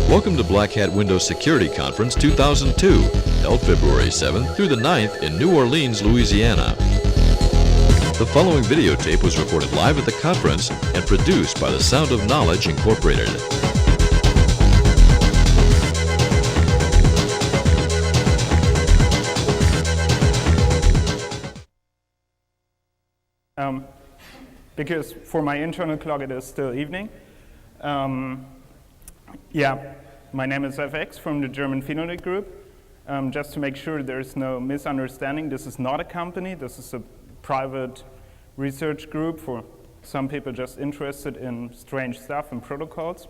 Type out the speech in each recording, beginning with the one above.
Welcome to Black Hat Windows Security Conference 2002, held February 7th through the 9th in New Orleans, Louisiana. The following videotape was recorded live at the conference and produced by the Sound of Knowledge Incorporated. Because for my internal clock it is still evening. My name is FX from the German Phenotyp Group. Just to make sure there's no misunderstanding, this is not a company, this is a private research group for some people just interested in strange stuff and protocols.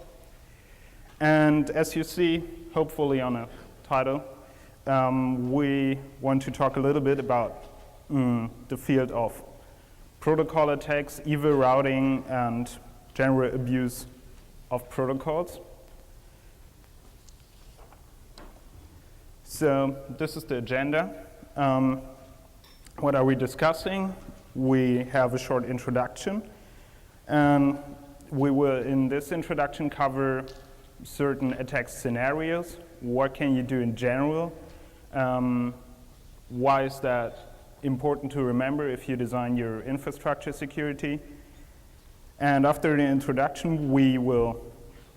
And as you see, hopefully on a title, we want to talk a little bit about the field of protocol attacks, evil routing, and general abuse of protocols. So this is the agenda. What are we discussing? We have a short introduction, and we will, in this introduction, cover certain attack scenarios. What can you do in general? Why is that important to remember if you design your infrastructure security? And after the introduction, we will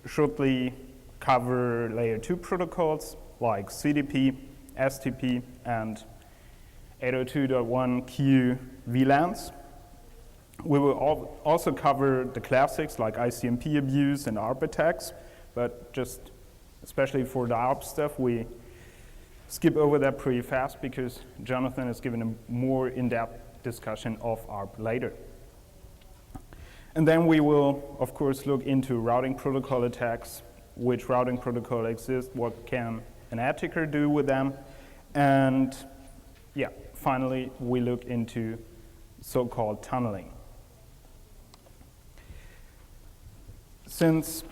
shortly cover layer 2 protocols like CDP, STP, and 802.1q VLANs. We will also cover the classics like ICMP abuse and ARP attacks, but just especially for the ARP stuff, we skip over that pretty fast because Jonathan is giving a more in-depth discussion of ARP later. And then we will, of course, look into routing protocol attacks, which routing protocol exists, what can an attacker do with them, and finally, we look into so-called tunneling. Since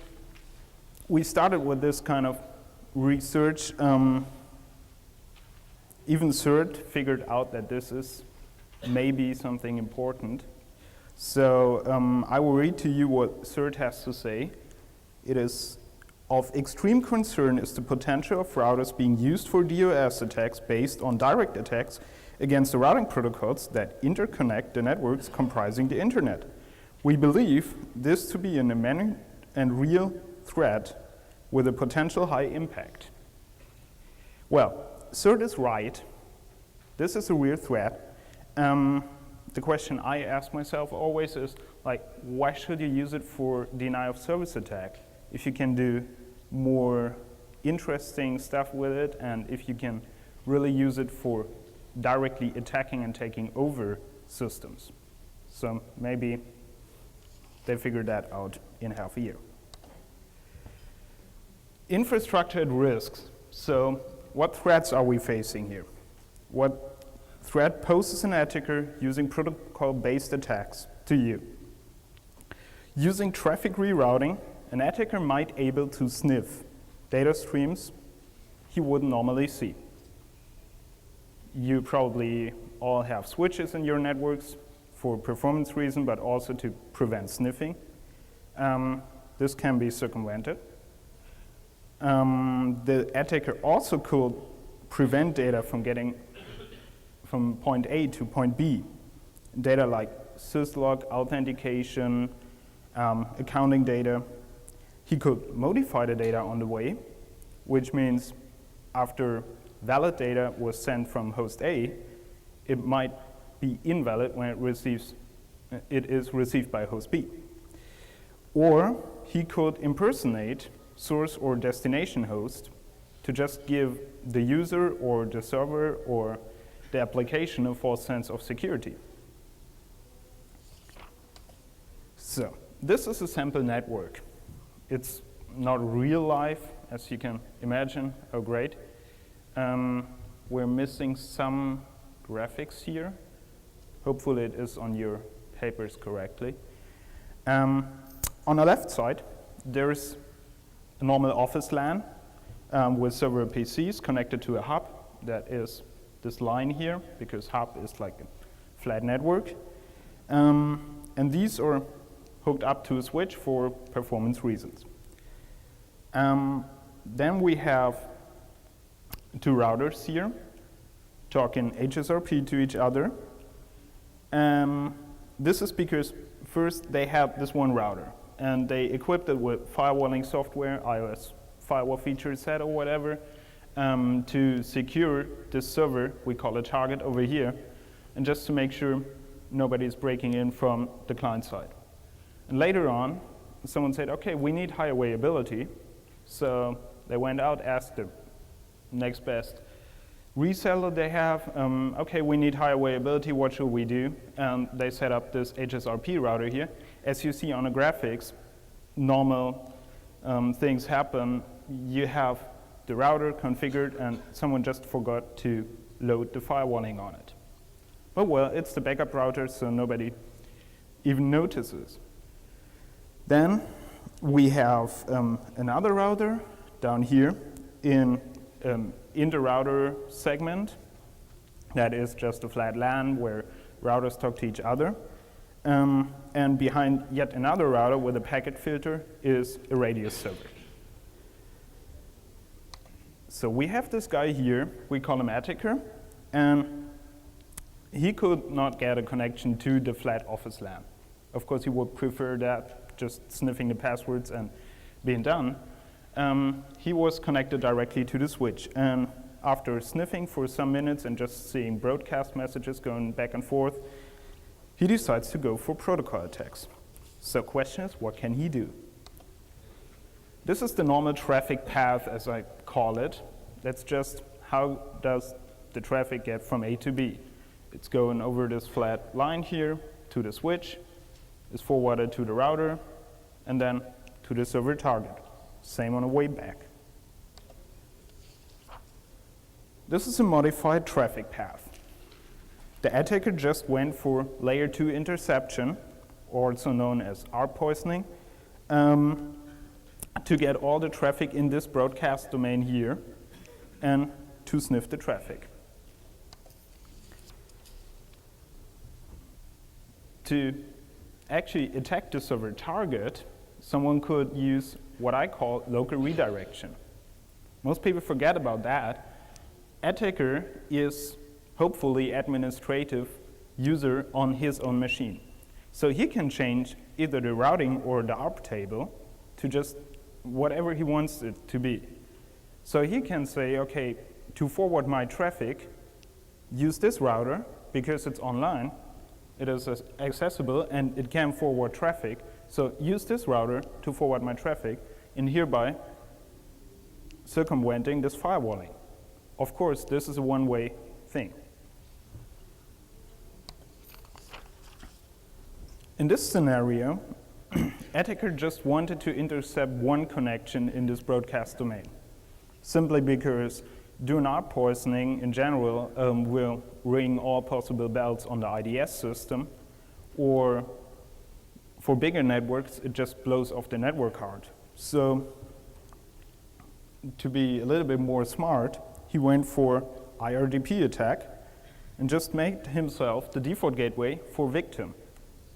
we started with this kind of research, even CERT figured out that this is maybe something important. So I will read to you what CERT has to say. It is, of extreme concern is the potential of routers being used for DOS attacks based on direct attacks against the routing protocols that interconnect the networks comprising the internet. We believe this to be an imminent and real threat with a potential high impact. Well, CERT is right. This is a real threat. The question I ask myself always is, like, why should you use it for denial of service attack if you can do more interesting stuff with it, and if you can really use it for directly attacking and taking over systems? So maybe they figured that out in half a year. Infrastructure at risk. So what threats are we facing here? What threat poses an attacker using protocol-based attacks to you? Using traffic rerouting, an attacker might be able to sniff data streams he wouldn't normally see. You probably all have switches in your networks for performance reasons, but also to prevent sniffing. This can be circumvented. The attacker also could prevent data from getting from point A to point B. Data like syslog, authentication, accounting data. He could modify the data on the way, which means after valid data was sent from host A, it might be invalid when it is received by host B. Or he could impersonate source or destination host to just give the user or the server or the application a false sense of security. So this is a sample network. It's not real life, as you can imagine. Oh, great. We're missing some graphics here. Hopefully it is on your papers correctly. On the left side, there's a normal office LAN with several PCs connected to a hub. That is this line here, because hub is like a flat network. And these are hooked up to a switch for performance reasons. Then we have two routers here talking HSRP to each other. This is because first they have this one router and they equipped it with firewalling software, iOS firewall feature set or whatever, to secure this server, we call it target over here, and just to make sure nobody's breaking in from the client side. And later on, someone said, okay, we need high availability. So they went out, asked the next best reseller they have, okay, we need high availability, what should we do? And they set up this HSRP router here. As you see on the graphics, normal things happen. You have the router configured and someone just forgot to load the firewalling on it. But well, it's the backup router, so nobody even notices. Then we have another router down here in the router segment. That is just a flat LAN where routers talk to each other. And behind yet another router with a packet filter is a radius server. So we have this guy here, we call him Attacker, and he could not get a connection to the flat office LAN. Of course, he would prefer that, just sniffing the passwords and being done. He was connected directly to the switch, and after sniffing for some minutes and just seeing broadcast messages going back and forth, he decides to go for protocol attacks. So question is, what can he do? This is the normal traffic path, as I call it. That's just how does the traffic get from A to B. It's going over this flat line here to the switch, is forwarded to the router, and then to the server target. Same on the way back. This is a modified traffic path. The attacker just went for layer 2 interception, also known as ARP poisoning, to get all the traffic in this broadcast domain here and to sniff the traffic. To actually attack the server target, someone could use what I call local redirection. Most people forget about that. Attacker is hopefully administrative user on his own machine. So he can change either the routing or the ARP table to just whatever he wants it to be. So he can say, okay, to forward my traffic, use this router because it's online, it is accessible and it can forward traffic. So use this router to forward my traffic and hereby circumventing this firewalling. Of course, this is a one-way thing. In this scenario, attacker just wanted to intercept one connection in this broadcast domain, simply because doing ARP poisoning in general will ring all possible bells on the IDS system, or for bigger networks, it just blows off the network card. So to be a little bit more smart, he went for IRDP attack and just made himself the default gateway for victim,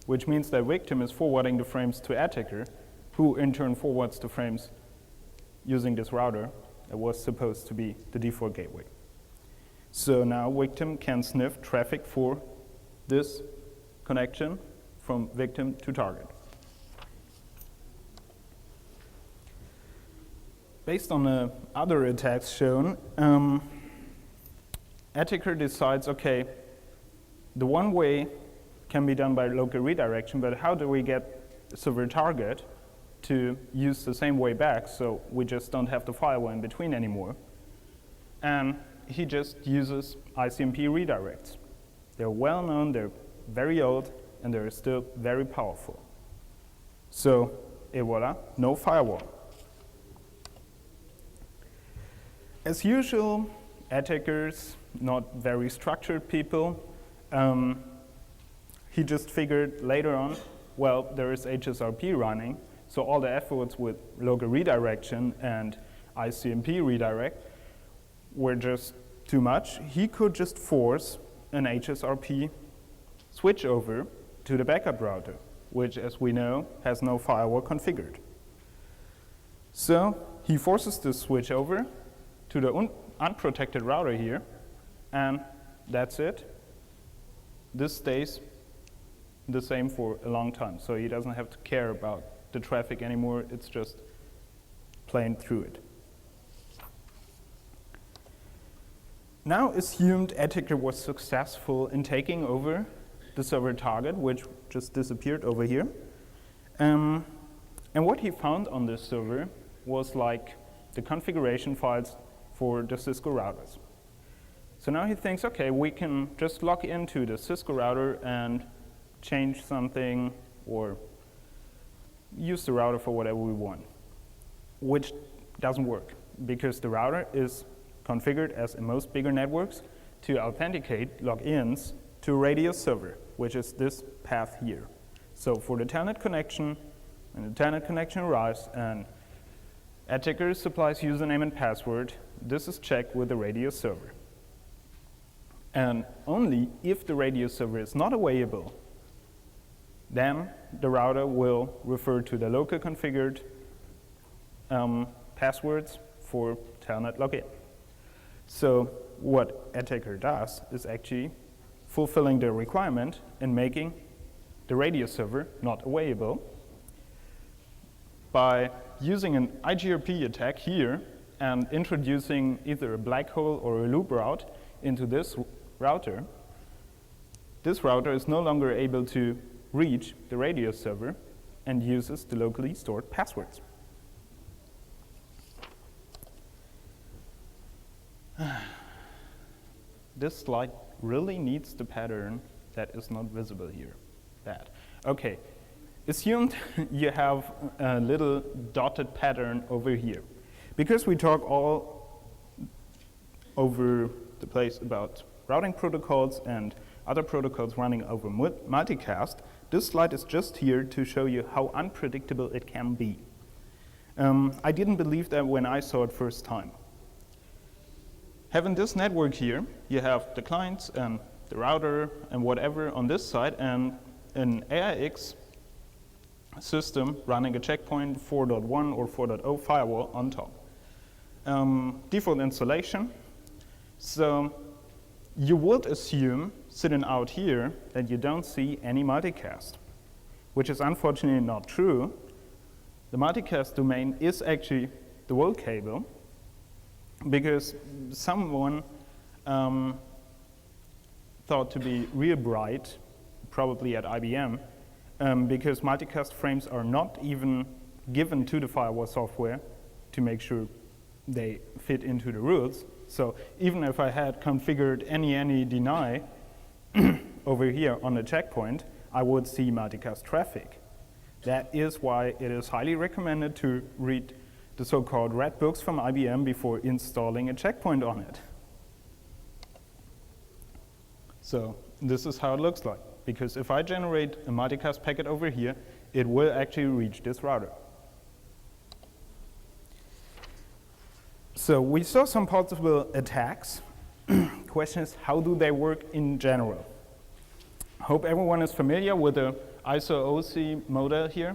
which means that victim is forwarding the frames to attacker, who in turn forwards the frames using this router that was supposed to be the default gateway. So now victim can sniff traffic for this connection from victim to target. Based on the other attacks shown, attacker decides, okay, the one way can be done by local redirection, but how do we get server target to use the same way back so we just don't have the firewall in between anymore? And he just uses ICMP redirects. They're well known, they're very old, and they're still very powerful. So, et voila, no firewall. As usual, attackers, not very structured people, he just figured later on, well, there is HSRP running, so all the efforts with local redirection and ICMP redirect were just too much. He could just force an HSRP switch over to the backup router, which, as we know, has no firewall configured. So he forces the switch over to the unprotected router here, and that's it. This stays the same for a long time, so he doesn't have to care about the traffic anymore. It's just playing through it. Now assumed attacker was successful in taking over the server target, which just disappeared over here. And what he found on this server was like the configuration files for the Cisco routers. So now he thinks, okay, we can just log into the Cisco router and change something or use the router for whatever we want, which doesn't work because the router is configured, as in most bigger networks, to authenticate logins to a radio server, which is this path here. So for the telnet connection, when the telnet connection arrives and attacker supplies username and password, this is checked with the radio server. And only if the radio server is not available, then the router will refer to the local configured passwords for telnet login. So what attacker does is actually fulfilling the requirement and making the radio server not available by using an IGRP attack here and introducing either a black hole or a loop route into this router. This router is no longer able to reach the radio server and uses the locally stored passwords. This slide really needs the pattern that is not visible here. Bad. Okay, assumed you have a little dotted pattern over here. Because we talk all over the place about routing protocols and other protocols running over multicast, this slide is just here to show you how unpredictable it can be. I didn't believe that when I saw it first time. Having this network here, you have the clients and the router and whatever on this side, and an AIX system running a checkpoint 4.1 or 4.0 firewall on top. Default installation. So you would assume, sitting out here, that you don't see any multicast, which is unfortunately not true. The multicast domain is actually the world cable, because someone thought to be real bright, probably at IBM, because multicast frames are not even given to the firewall software to make sure they fit into the rules. So even if I had configured any deny over here on the checkpoint, I would see multicast traffic. That is why it is highly recommended to read the so-called red books from IBM before installing a checkpoint on it. So this is how it looks like, because if I generate a multicast packet over here, it will actually reach this router. So we saw some possible attacks. Question is, how do they work in general? I hope everyone is familiar with the ISO-OC model here,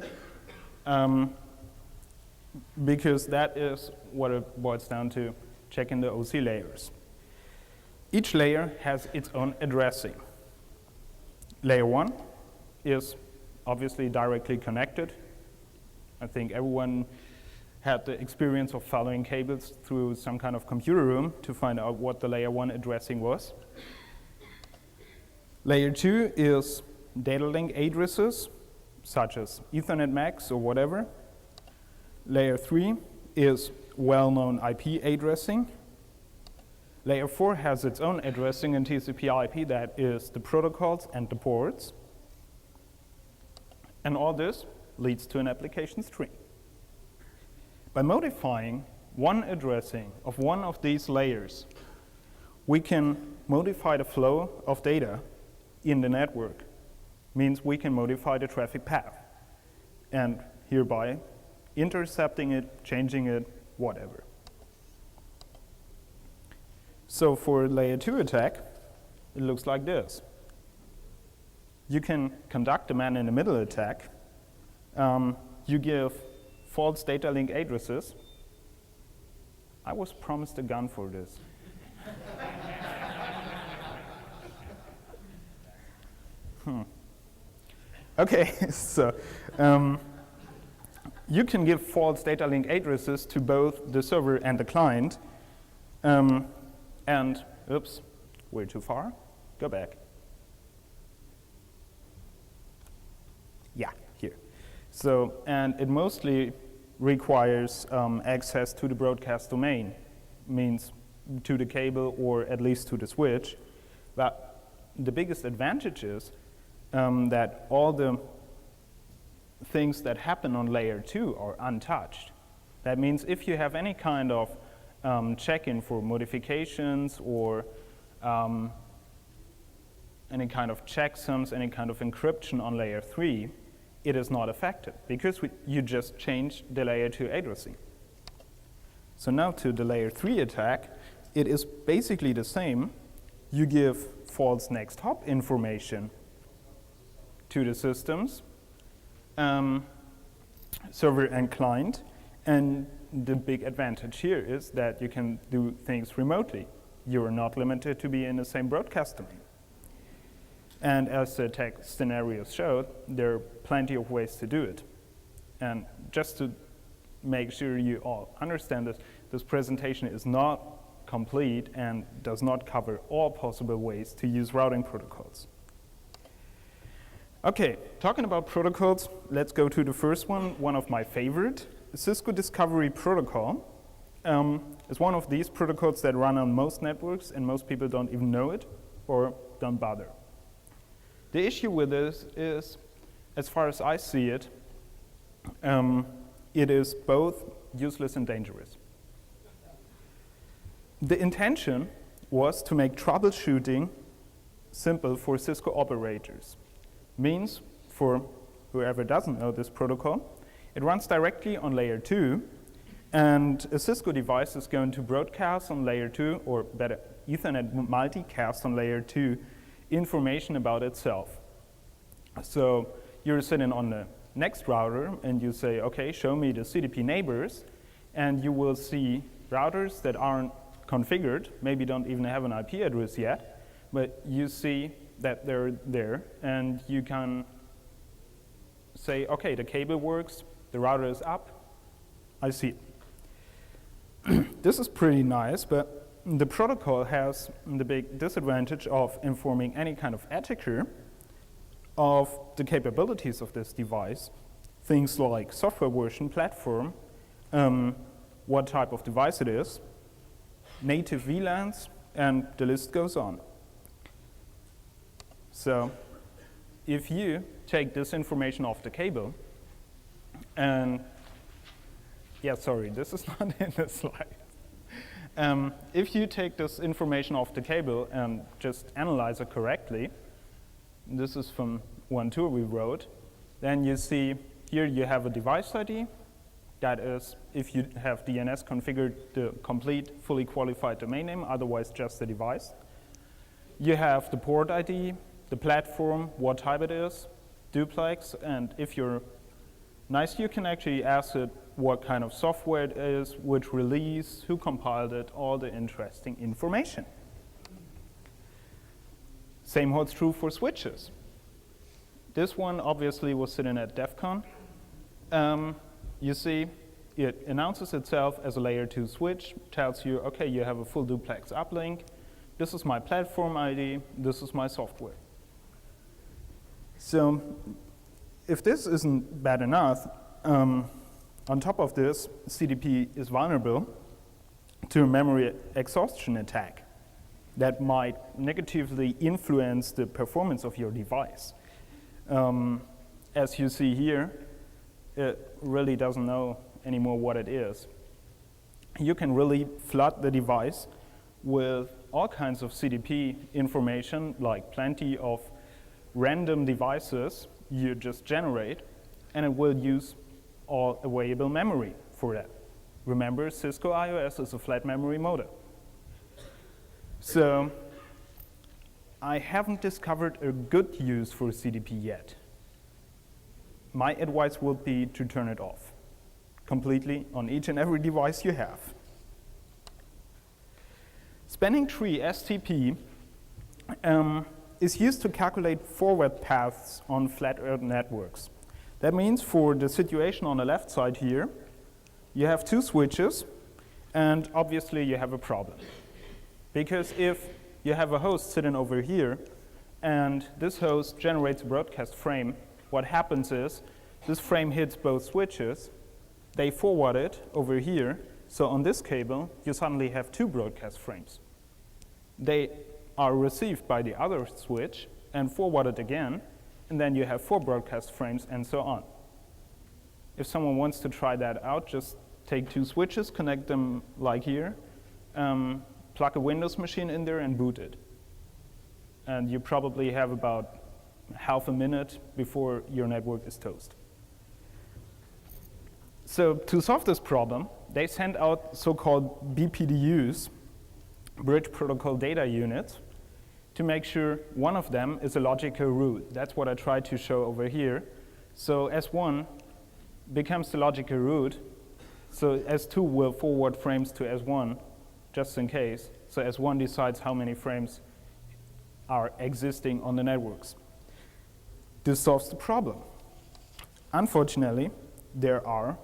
because that is what it boils down to, checking the OC layers. Each layer has its own addressing. Layer 1 is obviously directly connected. I think everyone had the experience of following cables through some kind of computer room to find out what the layer 1 addressing was. Layer 2 is data link addresses, such as Ethernet MAC or whatever. Layer 3 is well-known IP addressing. Layer 4 has its own addressing in TCP/IP, that is the protocols and the ports. And all this leads to an application stream. By modifying one addressing of one of these layers, we can modify the flow of data in the network. Means we can modify the traffic path, and hereby intercepting it, changing it, whatever. So for layer 2 attack, it looks like this. You can conduct a man-in-the-middle attack. You give false data link addresses I was promised a gun for this. Okay, so you can give false data link addresses to both the server and the client. And, oops, we're too far. Go back. Yeah, here. So, and it mostly requires access to the broadcast domain, means to the cable or at least to the switch. But the biggest advantage is that all the things that happen on layer 2 are untouched. That means if you have any kind of check-in for modifications or any kind of checksums, any kind of encryption on layer 3, it is not affected because you just changed the layer 2 addressing. So now to the layer 3 attack, it is basically the same. You give false next hop information to the systems, server and client, and the big advantage here is that you can do things remotely. You are not limited to be in the same broadcast domain. And as the attack scenarios showed, there are plenty of ways to do it. And just to make sure you all understand this, this presentation is not complete and does not cover all possible ways to use routing protocols. Okay, talking about protocols, let's go to the first one of my favorite. Cisco Discovery Protocol is one of these protocols that run on most networks, and most people don't even know it or don't bother. The issue with this is, as far as I see it, it is both useless and dangerous. The intention was to make troubleshooting simple for Cisco operators. Means, for whoever doesn't know this protocol, it runs directly on layer 2, and a Cisco device is going to broadcast on layer 2, or better, Ethernet multicast on layer 2, information about itself. So you're sitting on the next router, and you say, okay, show me the CDP neighbors, and you will see routers that aren't configured, maybe don't even have an IP address yet, but you see that they're there, and you can say, okay, the cable works, the router is up, I see it. This is pretty nice, but the protocol has the big disadvantage of informing any kind of attacker of the capabilities of this device, things like software version, platform, what type of device it is, native VLANs, and the list goes on. So if you take this information off the cable, and yeah, sorry, this is not in the slide. If you take this information off the cable and just analyze it correctly, this is from one tool we wrote, then you see here you have a device ID. That is, if you have DNS configured, the complete, fully qualified domain name, otherwise just the device. You have the port ID, the platform, what type it is, duplex, and if you're nice, you can actually ask it what kind of software it is, which release, who compiled it, all the interesting information. Same holds true for switches. This one obviously was sitting at DEF CON. You see, it announces itself as a layer 2 switch, tells you, okay, you have a full duplex uplink, this is my platform ID, this is my software. So if this isn't bad enough, on top of this, CDP is vulnerable to a memory exhaustion attack that might negatively influence the performance of your device. As you see here, it really doesn't know anymore what it is. You can really flood the device with all kinds of CDP information, like plenty of random devices you just generate, and it will use all available memory for that. Remember, Cisco IOS is a flat memory modem. So I haven't discovered a good use for CDP yet. My advice would be to turn it off completely on each and every device you have. Spanning tree, STP, is used to calculate forward paths on flat Earth networks. That means for the situation on the left side here, you have two switches, and obviously you have a problem. Because if you have a host sitting over here, and this host generates a broadcast frame, what happens is this frame hits both switches, they forward it over here, so on this cable, you suddenly have two broadcast frames. They are received by the other switch and forwarded again, and then you have 4 broadcast frames and so on. If someone wants to try that out, just take 2 switches, connect them like here, plug a Windows machine in there and boot it. And you probably have about half a minute before your network is toast. So to solve this problem, they sent out so-called BPDUs, Bridge Protocol Data Units, to make sure one of them is a logical root. That's what I tried to show over here. So S1 becomes the logical root, so S2 will forward frames to S1 just in case. So S1 decides how many frames are existing on the networks. This solves the problem. Unfortunately, there are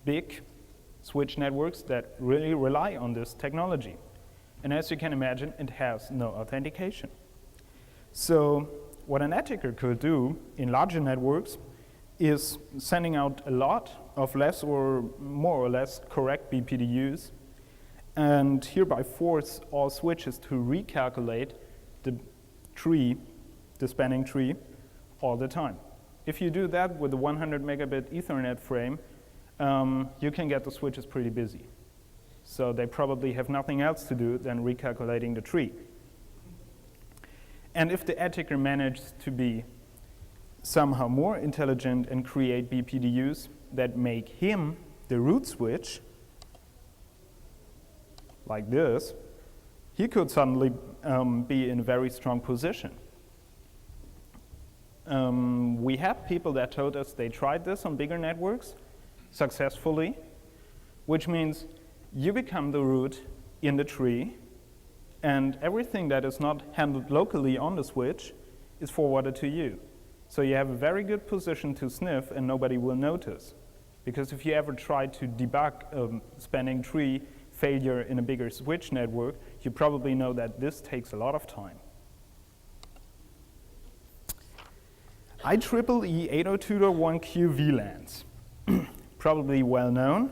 big switch networks that really rely on this technology. And as you can imagine, it has no authentication. So what an attacker could do in larger networks is sending out a lot of less or more or less correct BPDUs and hereby force all switches to recalculate the tree, the spanning tree, all the time. If you do that with a 100 megabit Ethernet frame, you can get the switches pretty busy. So they probably have nothing else to do than recalculating the tree. And if the attacker manages to be somehow more intelligent and create BPDUs that make him the root switch, like this, he could suddenly be in a very strong position. We have people that told us they tried this on bigger networks successfully, which means you become the root in the tree, and everything that is not handled locally on the switch is forwarded to you. So you have a very good position to sniff, and nobody will notice. Because if you ever try to debug a spanning tree failure in a bigger switch network, you probably know that this takes a lot of time. IEEE 802.1q VLANs, probably well known.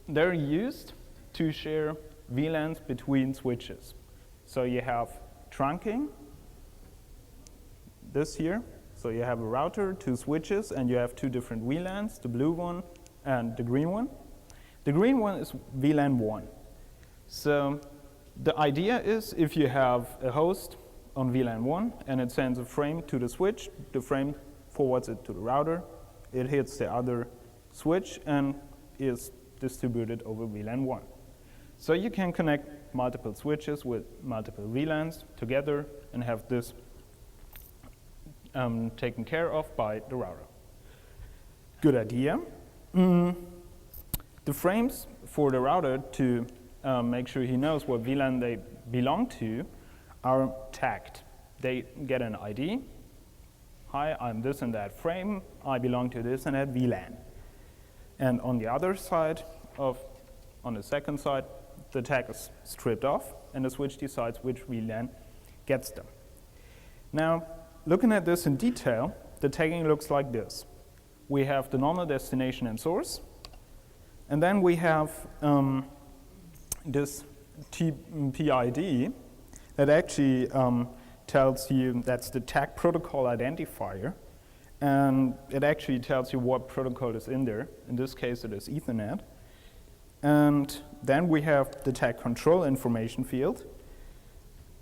They're used to share VLANs between switches. So you have trunking, this here. So you have a router, 2 switches, and you have 2 different VLANs, the blue one and the green one. The green one is VLAN 1. So the idea is if you have a host on VLAN 1 and it sends a frame to the switch, the frame forwards it to the router, it hits the other switch and is distributed over VLAN 1. So you can connect multiple switches with multiple VLANs together and have this taken care of by the router. Good idea. The frames for the router to make sure he knows what VLAN they belong to are tagged. They get an ID. Hi, I'm this and that frame. I belong to this and that VLAN. And on the other side on the second side, the tag is stripped off, and the switch decides which VLAN gets them. Now, looking at this in detail, the tagging looks like this. We have the normal destination and source, and then we have this PID that actually tells you that's the tag protocol identifier, and it actually tells you what protocol is in there. In this case, it is Ethernet. And then we have the tag control information field,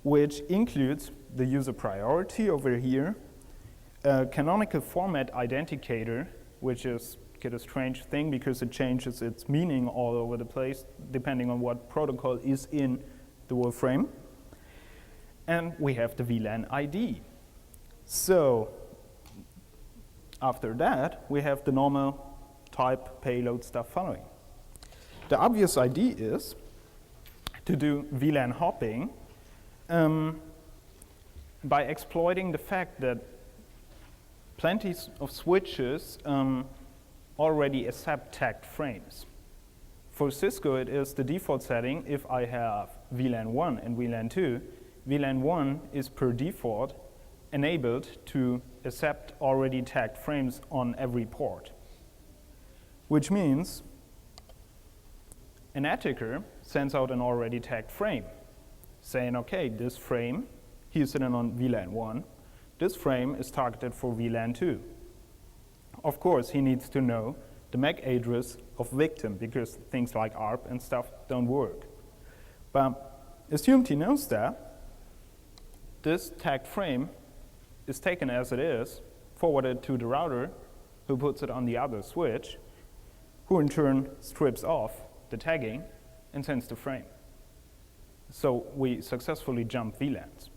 which includes the user priority over here, a canonical format identifier, which is a strange thing because it changes its meaning all over the place depending on what protocol is in the whole frame. And we have the VLAN ID. So after that, we have the normal type payload stuff following. The obvious ID is to do VLAN hopping by exploiting the fact that plenty of switches already accept tagged frames. For Cisco, it is the default setting. If I have VLAN 1 and VLAN 2, VLAN 1 is per default enabled to accept already tagged frames on every port, which means an attacker sends out an already tagged frame, saying, okay, this frame, he's sitting on VLAN 1, this frame is targeted for VLAN 2. Of course, he needs to know the MAC address of victim, because things like ARP and stuff don't work. But assumed he knows that, this tagged frame is taken as it is, forwarded to the router, who puts it on the other switch, who in turn strips off the tagging and sends the frame. So we successfully jump VLANs.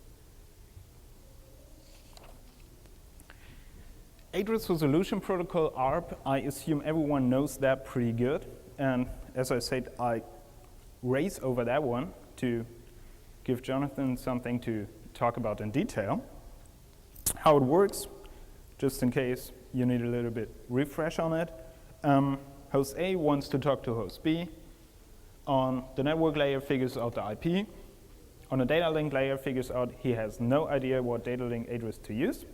Address Resolution Protocol, ARP, I assume everyone knows that pretty good. And as I said, I race over that one to give Jonathan something to talk about in detail. How it works, just in case you need a little bit refresh on it. Host A wants to talk to host B. On the network layer, figures out the IP. On the data link layer, figures out he has no idea what data link address to use.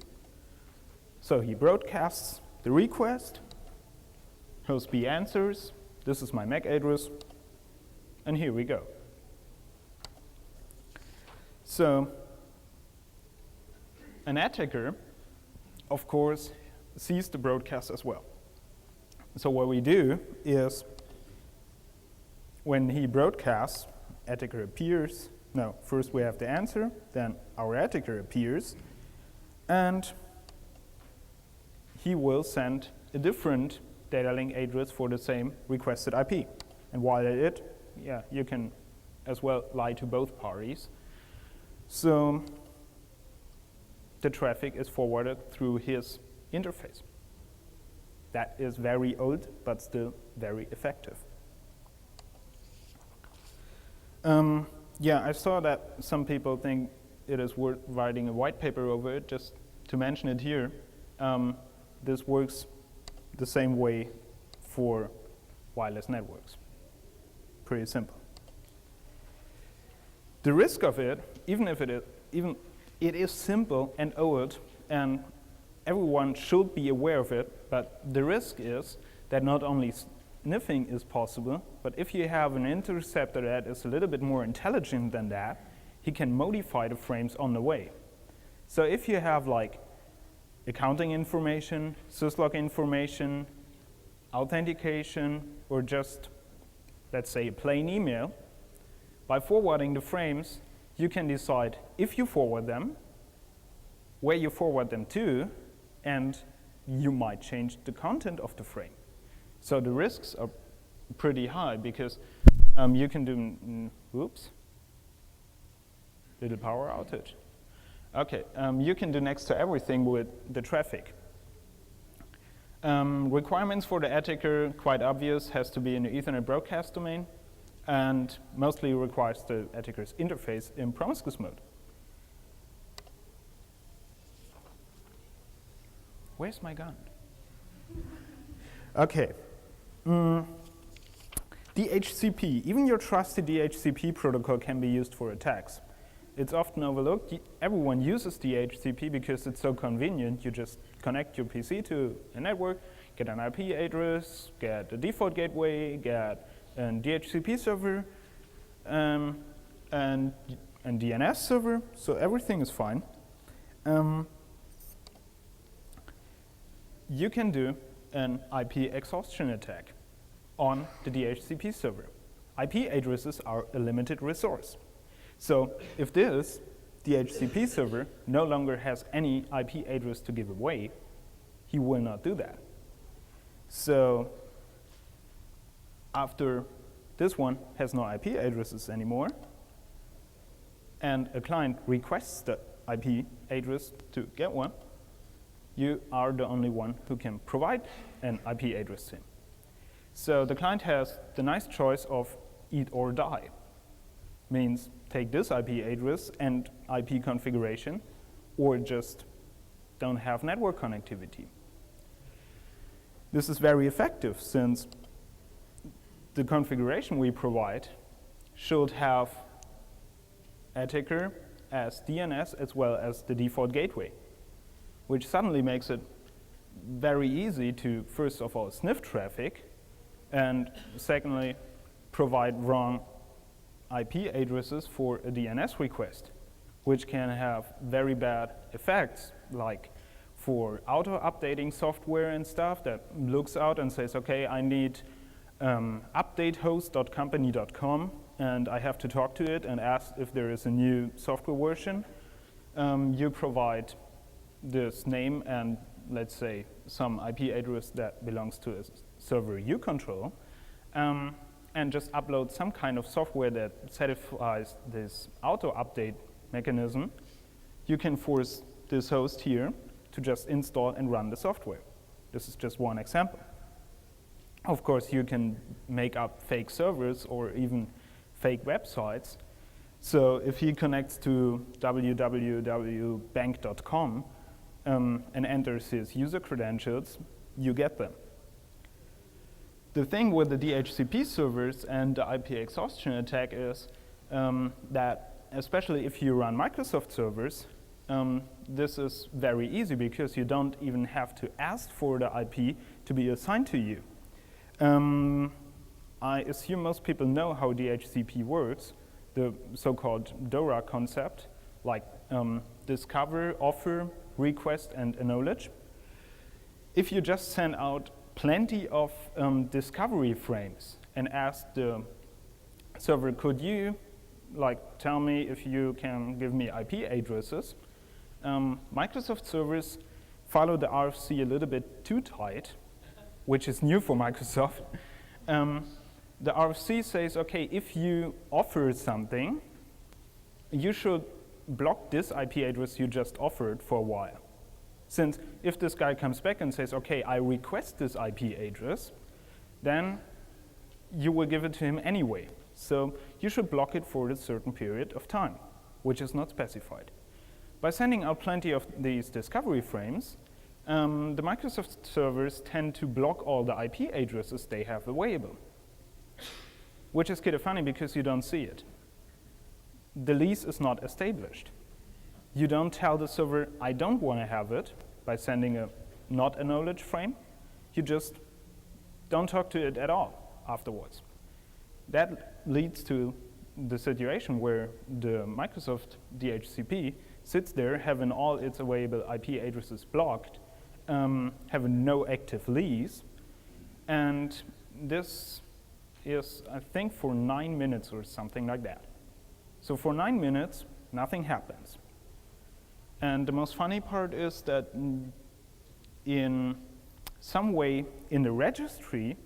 So he broadcasts the request. Host B answers. This is my MAC address. And here we go. So an attacker, of course, sees the broadcast as well. So what we do is, when he broadcasts, attacker appears. No, first we have the answer, then our attacker appears, and he will send a different data link address for the same requested IP. And while at it, yeah, you can as well lie to both parties. So the traffic is forwarded through his interface. That is very old, but still very effective. Yeah, I saw that some people think it is worth writing a white paper over it. Just to mention it here, this works the same way for wireless networks. Pretty simple. The risk of it, even it is simple and old, and everyone should be aware of it, but the risk is that not only sniffing is possible, but if you have an interceptor that is a little bit more intelligent than that, he can modify the frames on the way. So if you have like accounting information, syslog information, authentication, or just, let's say, a plain email, by forwarding the frames, you can decide if you forward them, where you forward them to, and you might change the content of the frame. So the risks are pretty high because you can do, oops, little power outage. Okay, you can do next to everything with the traffic. Requirements for the attacker, quite obvious, has to be in the Ethernet broadcast domain, and mostly requires the attacker's interface in promiscuous mode. Where's my gun? Okay. DHCP, even your trusted DHCP protocol can be used for attacks. It's often overlooked. Everyone uses DHCP because it's so convenient. You just connect your PC to a network, get an IP address, get a default gateway, get a DHCP server, and DNS server, so everything is fine. You can do an IP exhaustion attack on the DHCP server. IP addresses are a limited resource. So if this DHCP server no longer has any IP address to give away, he will not do that. So after this one has no IP addresses anymore, and a client requests the IP address to get one, you are the only one who can provide an IP address to him. So the client has the nice choice of eat or die. means take this IP address and IP configuration, or just don't have network connectivity. This is very effective since the configuration we provide should have Attacker as DNS as well as the default gateway, which suddenly makes it very easy to, first of all, sniff traffic, and secondly, provide wrong IP addresses for a DNS request, which can have very bad effects, like for auto-updating software and stuff that looks out and says, okay, I need updatehost.company.com, and I have to talk to it and ask if there is a new software version. You provide this name and, let's say, some IP address that belongs to a server you control, and just upload some kind of software that satisfies this auto-update mechanism. You can force this host here to just install and run the software. This is just one example. Of course, you can make up fake servers or even fake websites. So if he connects to www.bank.com and enters his user credentials, you get them. The thing with the DHCP servers and the IP exhaustion attack is that, especially if you run Microsoft servers, this is very easy because you don't even have to ask for the IP to be assigned to you. I assume most people know how DHCP works, the so-called DORA concept, like discover, offer, request, and acknowledge. If you just send out plenty of discovery frames and ask the server, could you tell me if you can give me IP addresses, Microsoft servers follow the RFC a little bit too tight, which is new for Microsoft. The RFC says, okay, if you offer something, you should block this IP address you just offered for a while. Since if this guy comes back and says, okay, I request this IP address, then you will give it to him anyway. So you should block it for a certain period of time, which is not specified. By sending out plenty of these discovery frames, the Microsoft servers tend to block all the IP addresses they have available, which is kind of funny because you don't see it. The lease is not established. You don't tell the server, I don't want to have it, by sending a not acknowledge frame. You just don't talk to it at all afterwards. That leads to the situation where the Microsoft DHCP sits there having all its available IP addresses blocked, having no active lease, and this is, I think, for 9 minutes or something like that. So for 9 minutes, nothing happens. And the most funny part is that in some way in the registry,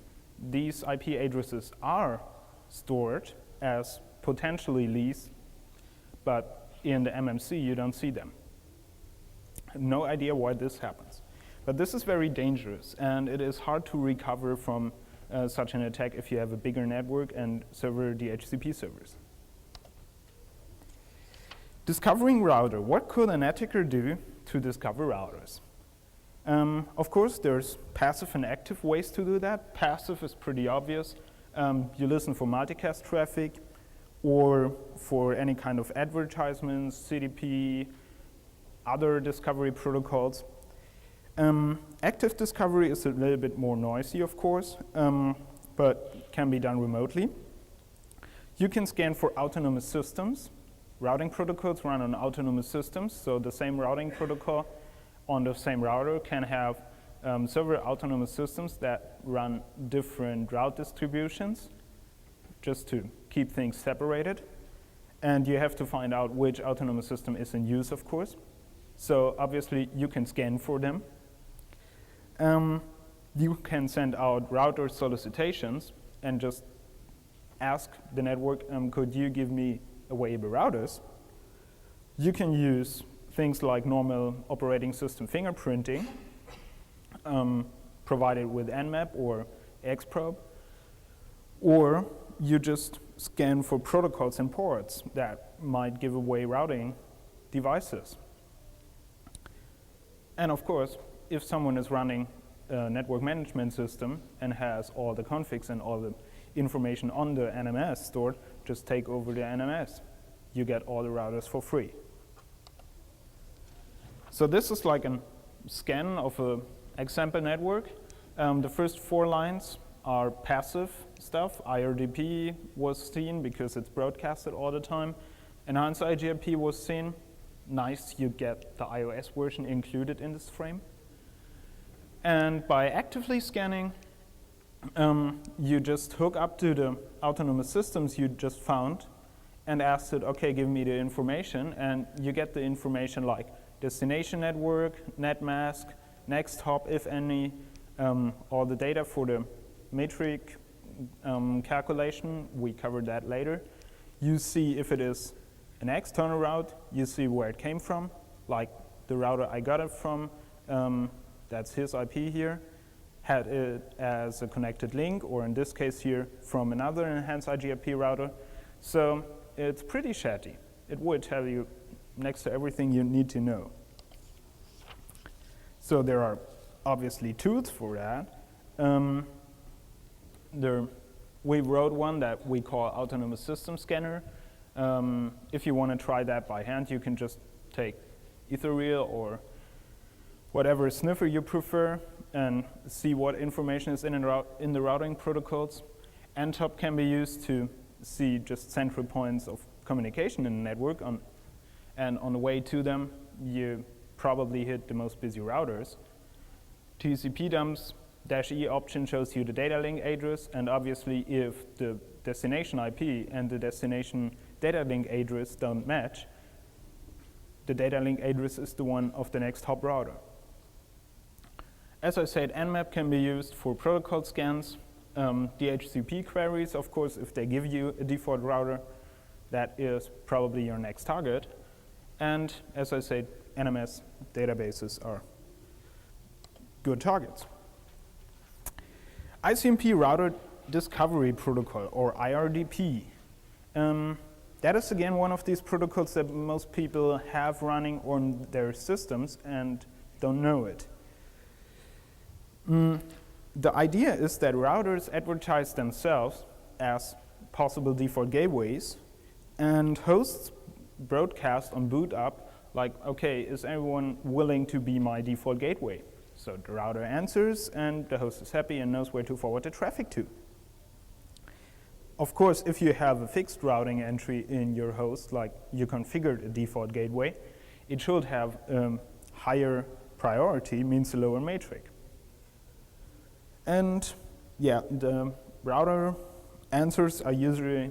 these IP addresses are stored as potentially leased, but in the MMC you don't see them. No idea why this happens. But this is very dangerous, and it is hard to recover from such an attack if you have a bigger network and several DHCP servers. Discovering router. What could an attacker do to discover routers? Of course, there's passive and active ways to do that. Passive is pretty obvious. You listen for multicast traffic or for any kind of advertisements, CDP, other discovery protocols. Active discovery is a little bit more noisy, of course, but can be done remotely. You can scan for autonomous systems. Routing protocols run on autonomous systems, so the same routing protocol on the same router can have several autonomous systems that run different route distributions, just to keep things separated. And you have to find out which autonomous system is in use, of course. So obviously you can scan for them. You can send out router solicitations and just ask the network, could you give me available routers? You can use things like normal operating system fingerprinting, provided with Nmap or Xprobe, or you just scan for protocols and ports that might give away routing devices. And of course, if someone is running a network management system and has all the configs and all the information on the NMS stored, just take over the NMS. You get all the routers for free. So this is like a scan of an example network. The first 4 lines are passive stuff. IRDP was seen because it's broadcasted all the time. Enhanced IGRP was seen. Nice, you get the iOS version included in this frame. And by actively scanning, you just hook up to the autonomous systems you just found and ask it, okay, give me the information, and you get the information like destination network, net mask, next hop, if any, all the data for the metric calculation. We covered that later. You see if it is an external route, you see where it came from, like the router I got it from, that's his IP here, had it as a connected link, or in this case here, from another enhanced IGRP router. So it's pretty chatty. It would tell you next to everything you need to know. So there are obviously tools for that. We wrote one that we call Autonomous System Scanner. If you want to try that by hand, you can just take Ethereal or whatever sniffer you prefer and see what information is in the routing protocols. NTOP can be used to see just central points of communication in the network, and on the way to them, you probably hit the most busy routers. TCP dumps -E option shows you the data link address, and obviously if the destination IP and the destination data link address don't match, the data link address is the one of the next hop router. As I said, Nmap can be used for protocol scans. DHCP queries, of course, if they give you a default router, that is probably your next target. And as I said, NMS databases are good targets. ICMP Router Discovery Protocol, or IRDP. That is again one of these protocols that most people have running on their systems and don't know it. The idea is that routers advertise themselves as possible default gateways, and hosts broadcast on boot up like, okay, is everyone willing to be my default gateway? So the router answers, and the host is happy and knows where to forward the traffic to. Of course, if you have a fixed routing entry in your host, like you configured a default gateway, it should have higher priority, means a lower metric. And yeah, the router answers are usually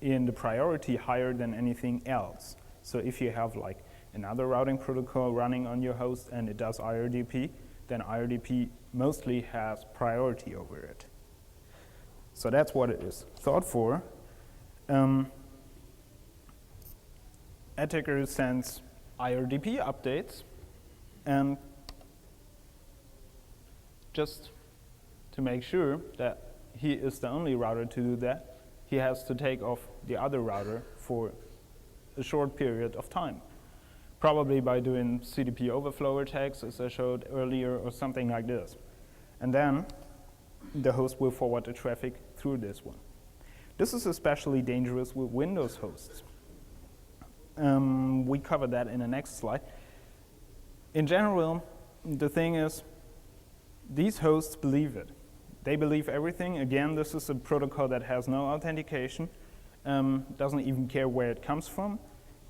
in the priority higher than anything else. So if you have like another routing protocol running on your host and it does IRDP, then IRDP mostly has priority over it. So that's what it is thought for. Attacker sends IRDP updates, and just to make sure that he is the only router to do that, he has to take off the other router for a short period of time. Probably by doing CDP overflow attacks, as I showed earlier, or something like this. And then the host will forward the traffic through this one. This is especially dangerous with Windows hosts. We cover that in the next slide. In general, the thing is, these hosts believe it. They believe everything. Again, this is a protocol that has no authentication, doesn't even care where it comes from.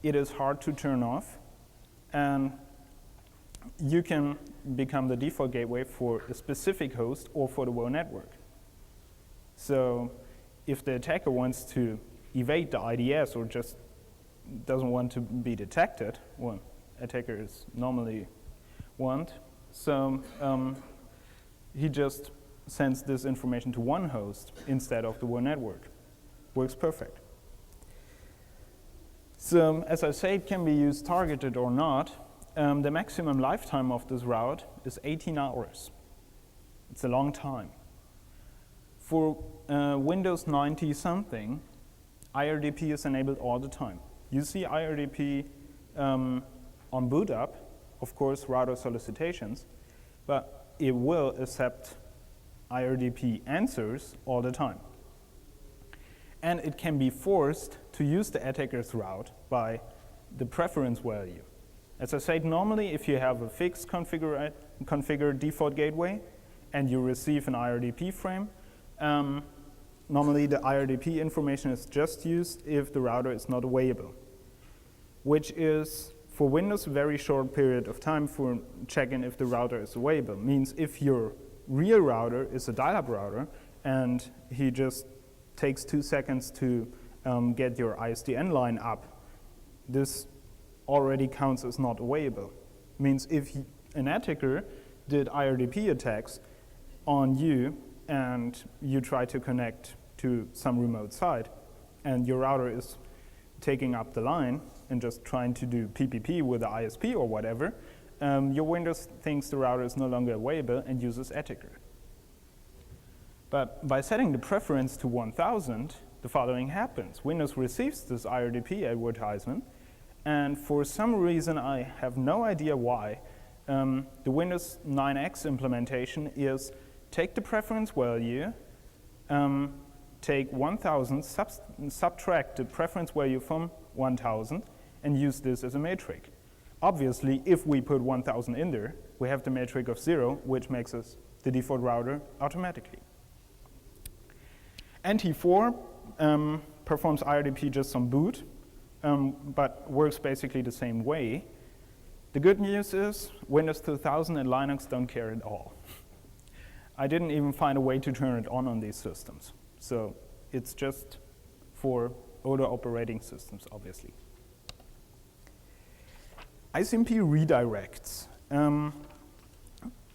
It is hard to turn off, and you can become the default gateway for a specific host or for the whole network. So if the attacker wants to evade the IDS or just doesn't want to be detected, well, attackers normally want, so he just sends this information to one host instead of the whole network. Works perfect. So as I say, it can be used targeted or not. The maximum lifetime of this route is 18 hours. It's a long time. For Windows 90 something, IRDP is enabled all the time. You see IRDP on boot up, of course, router solicitations, but it will accept IRDP answers all the time. And it can be forced to use the attacker's route by the preference value. As I said, normally if you have a fixed configured default gateway and you receive an IRDP frame, normally the IRDP information is just used if the router is not available, which is for Windows a very short period of time for checking if the router is available. Means if your real router is a dial-up router and he just takes 2 seconds to get your ISDN line up, this already counts as not available. Means if an attacker did IRDP attacks on you and you try to connect to some remote site and your router is taking up the line and just trying to do PPP with the ISP or whatever, your Windows thinks the router is no longer available and uses attacker. But by setting the preference to 1000, the following happens. Windows receives this IRDP advertisement, and for some reason, I have no idea why, the Windows 9X implementation is take the preference value, take 1000, subtract the preference value from 1000, and use this as a metric. Obviously, if we put 1000 in there, we have the metric of 0, which makes us the default router automatically. NT4 performs IRDP just on boot, but works basically the same way. The good news is Windows 2000 and Linux don't care at all. I didn't even find a way to turn it on these systems. So it's just for older operating systems, obviously. ICMP redirects.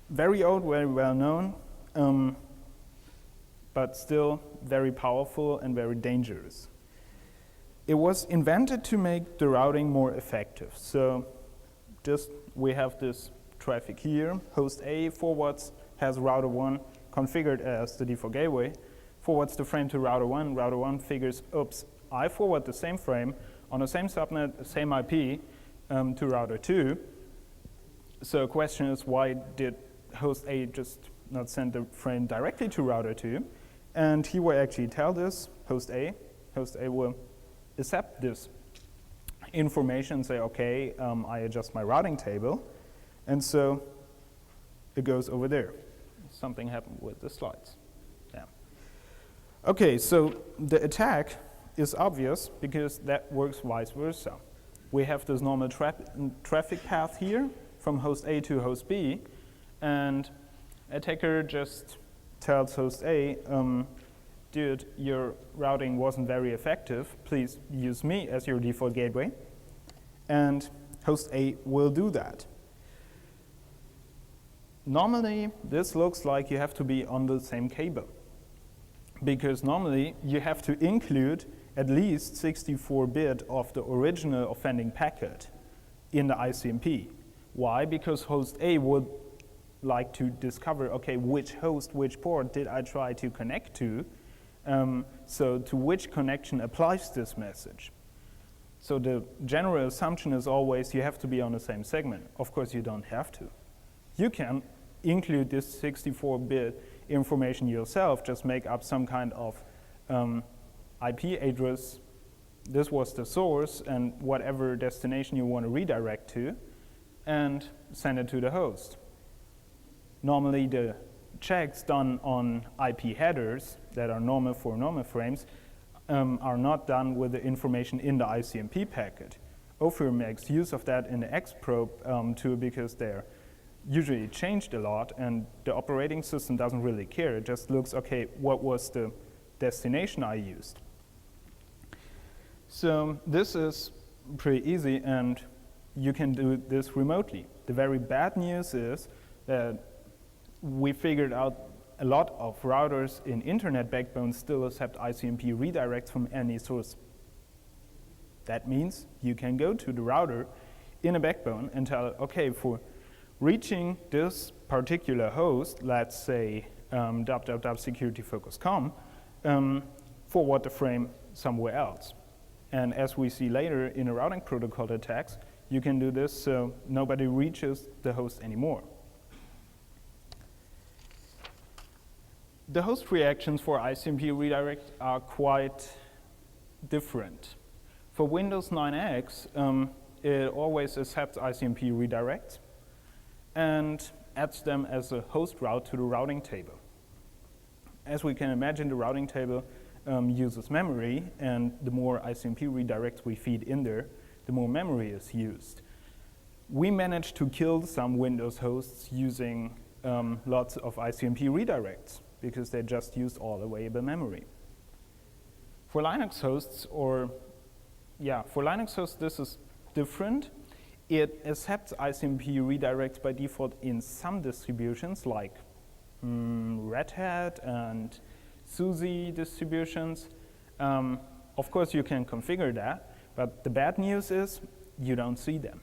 Very old, very well known, but still very powerful and very dangerous. It was invented to make the routing more effective. So we have this traffic here. Host A forwards, has router 1 configured as the default gateway, forwards the frame to router 1. Router 1 figures, oops, I forward the same frame on the same subnet, same IP to router 2. So the question is, why did host A just not send the frame directly to router 2? And he will actually tell this, host A. Host A will accept this information and say, okay, I adjust my routing table. And so it goes over there. Something happened with the slides. Yeah. Okay, so the attack is obvious because that works vice versa. We have this normal traffic path here from host A to host B, and attacker just tells host A, dude, your routing wasn't very effective. Please use me as your default gateway. And host A will do that. Normally, this looks like you have to be on the same cable, because normally you have to include at least 64-bit of the original offending packet in the ICMP. Why? Because host A would like to discover, okay, which host, which port did I try to connect to, so to which connection applies this message. So the general assumption is always you have to be on the same segment. Of course, you don't have to. You can include this 64-bit information yourself, just make up some kind of IP address. This was the source, and whatever destination you want to redirect to, and send it to the host. Normally, the checks done on IP headers that are normal for normal frames are not done with the information in the ICMP packet. Ophir makes use of that in the Xprobe tool because they're usually changed a lot, and the operating system doesn't really care. It just looks, okay, what was the destination I used? So this is pretty easy, and you can do this remotely. The very bad news is that we figured out a lot of routers in internet backbones still accept ICMP redirects from any source. That means you can go to the router in a backbone and tell, okay, for reaching this particular host, let's say www.securityfocus.com, forward the frame somewhere else. And as we see later in a routing protocol attacks, you can do this so nobody reaches the host anymore. The host reactions for ICMP redirect are quite different. For Windows 9X, it always accepts ICMP redirects and adds them as a host route to the routing table. As we can imagine, the routing table uses memory, and the more ICMP redirects we feed in there, the more memory is used. We managed to kill some Windows hosts using lots of ICMP redirects because they just used all available memory. For Linux hosts, this is different. It accepts ICMP redirects by default in some distributions like Red Hat and SUSE distributions. Of course, you can configure that, but the bad news is you don't see them.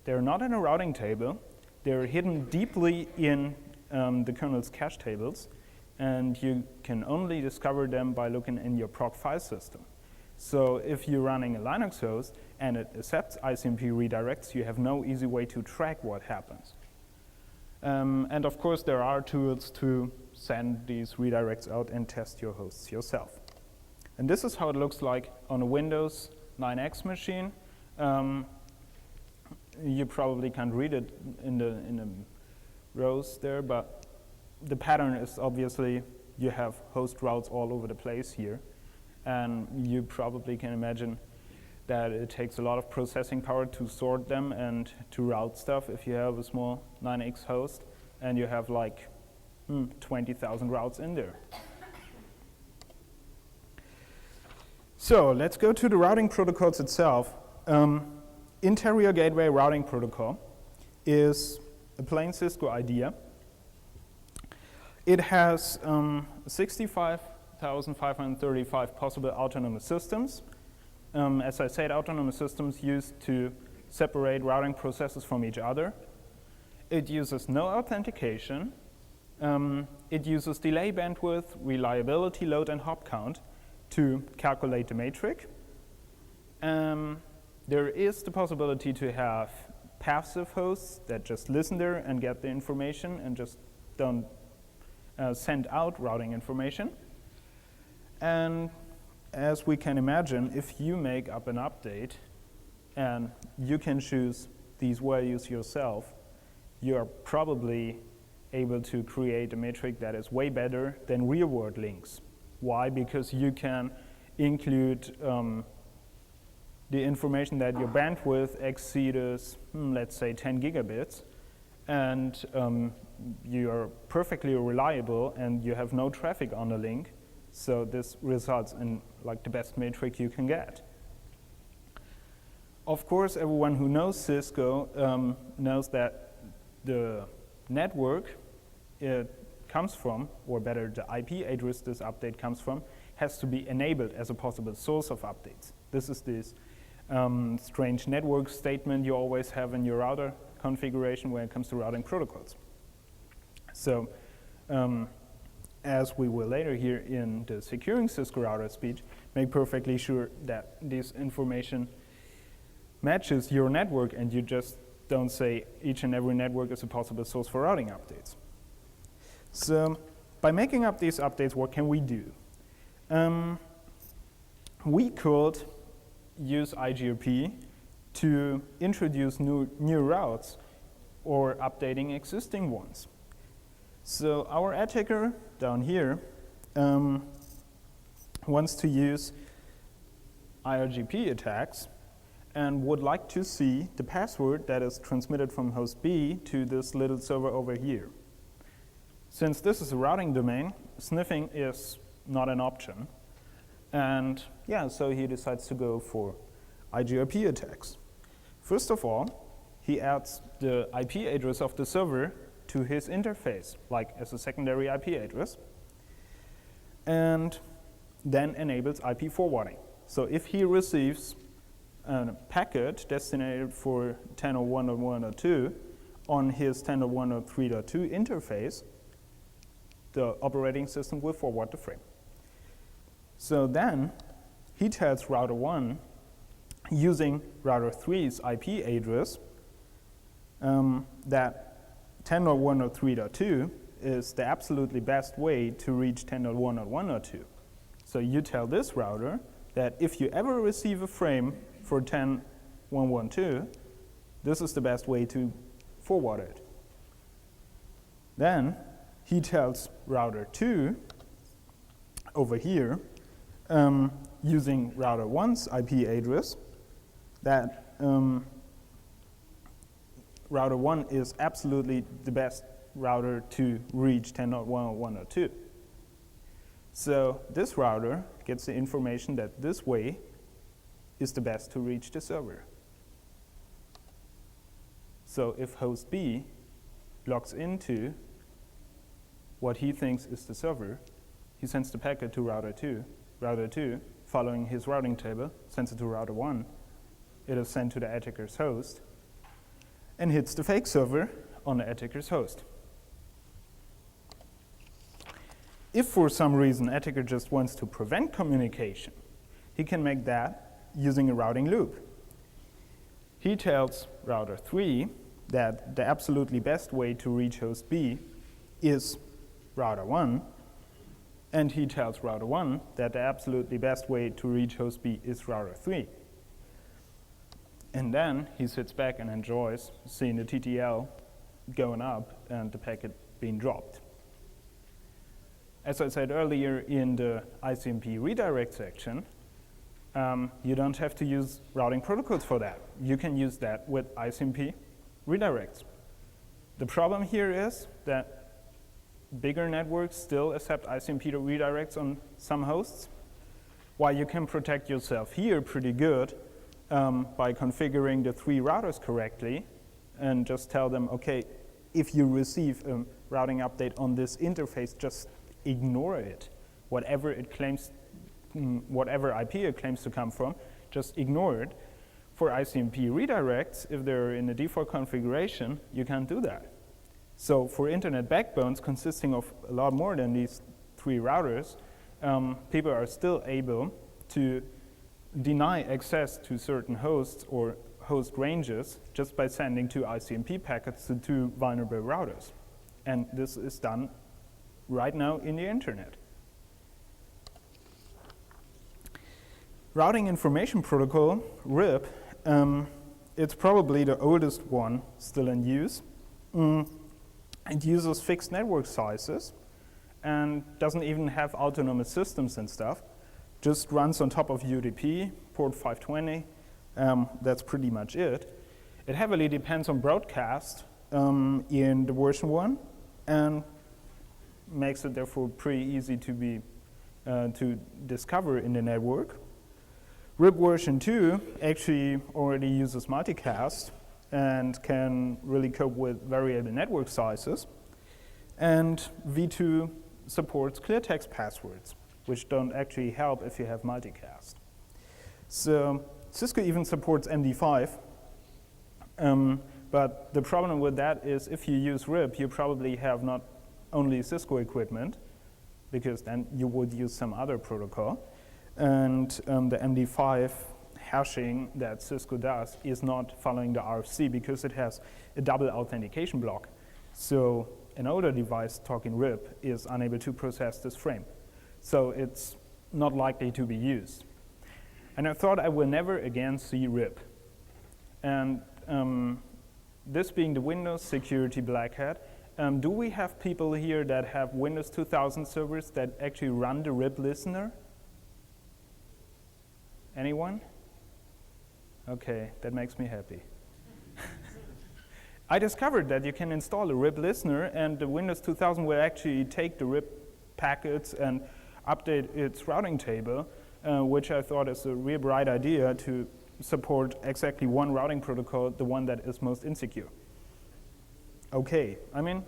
They're not in a routing table. They're hidden deeply in the kernel's cache tables, and you can only discover them by looking in your proc file system. So if you're running a Linux host and it accepts ICMP redirects, you have no easy way to track what happens. And of course, there are tools to send these redirects out and test your hosts yourself. And this is how it looks like on a Windows 9X machine. You probably can't read it in the rows there, but the pattern is obviously you have host routes all over the place here. And you probably can imagine that it takes a lot of processing power to sort them and to route stuff if you have a small 9X host and you have like 20,000 routes in there. So let's go to the routing protocols itself. Interior Gateway Routing Protocol is a plain Cisco idea. It has 65,535 possible autonomous systems. As I said, autonomous systems used to separate routing processes from each other. It uses no authentication. It uses delay bandwidth, reliability, load, and hop count to calculate the metric. There is the possibility to have passive hosts that just listen there and get the information and just don't send out routing information. And as we can imagine, if you make up an update and you can choose these values yourself, you are probably able to create a metric that is way better than real-world links. Why? Because you can include the information that your bandwidth exceeds, let's say, 10 gigabits, and you are perfectly reliable and you have no traffic on the link. So this results in like the best metric you can get. Of course, everyone who knows Cisco knows that the network it comes from, or better, the IP address this update comes from, has to be enabled as a possible source of updates. This is this strange network statement you always have in your router configuration when it comes to routing protocols. So as we will later hear in the securing Cisco router speech, make perfectly sure that this information matches your network and you just don't say each and every network is a possible source for routing updates. So by making up these updates, what can we do? We could use IGRP to introduce new routes or updating existing ones. So our attacker down here wants to use IRGP attacks and would like to see the password that is transmitted from host B to this little server over here. Since this is a routing domain, sniffing is not an option. And yeah, so he decides to go for IGRP attacks. First of all, he adds the IP address of the server to his interface, like as a secondary IP address, and then enables IP forwarding. So if he receives a packet destined for 10.01.1.2 on his 10.1.3.2 interface, the operating system will forward the frame. So then he tells router 1, using router 3's IP address, that 10.1.3.2 is the absolutely best way to reach 10.1.1.2. So you tell this router that if you ever receive a frame for 10.1.1.2, this is the best way to forward it. Then he tells router 2 over here, using router 1's IP address, that router 1 is absolutely the best router to reach 10.1.1.2. So this router gets the information that this way is the best to reach the server. So if host B logs into what he thinks is the server, he sends the packet to router 2. Router 2, following his routing table, sends it to router 1. It is sent to the attacker's host and hits the fake server on the attacker's host. If for some reason attacker just wants to prevent communication, he can make that using a routing loop. He tells router 3 that the absolutely best way to reach host B is router 1, and he tells router 1 that the absolutely best way to reach host B is router 3. And then he sits back and enjoys seeing the TTL going up and the packet being dropped. As I said earlier in the ICMP redirect section, you don't have to use routing protocols for that. You can use that with ICMP redirects. The problem here is that bigger networks still accept ICMP redirects on some hosts, while you can protect yourself here pretty good by configuring the 3 routers correctly and just tell them, okay, if you receive a routing update on this interface, just ignore it. Whatever it claims, whatever IP it claims to come from, just ignore it. For ICMP redirects, if they're in the default configuration, you can't do that. So for internet backbones consisting of a lot more than these 3 routers, people are still able to deny access to certain hosts or host ranges just by sending 2 ICMP packets to 2 vulnerable routers. And this is done right now in the internet. Routing Information Protocol, RIP, it's probably the oldest one still in use. It uses fixed network sizes and doesn't even have autonomous systems and stuff. Just runs on top of UDP, port 520. That's pretty much it. It heavily depends on broadcast in the version 1 and makes it therefore pretty easy to be to discover in the network. RIP version 2 actually already uses multicast and can really cope with variable network sizes. And V2 supports clear text passwords, which don't actually help if you have multicast. So Cisco even supports MD5, but the problem with that is if you use RIP, you probably have not only Cisco equipment, because then you would use some other protocol. And the MD5 hashing that Cisco does is not following the RFC because it has a double authentication block. So an older device talking RIP is unable to process this frame. So it's not likely to be used. And I thought I will never again see RIP. And this being the Windows security black hat, do we have people here that have Windows 2000 servers that actually run the RIP listener? Anyone? Okay, that makes me happy. I discovered that you can install a RIP listener and the Windows 2000 will actually take the RIP packets and update its routing table, which I thought is a real bright idea to support exactly one routing protocol, the one that is most insecure. Okay, I mean,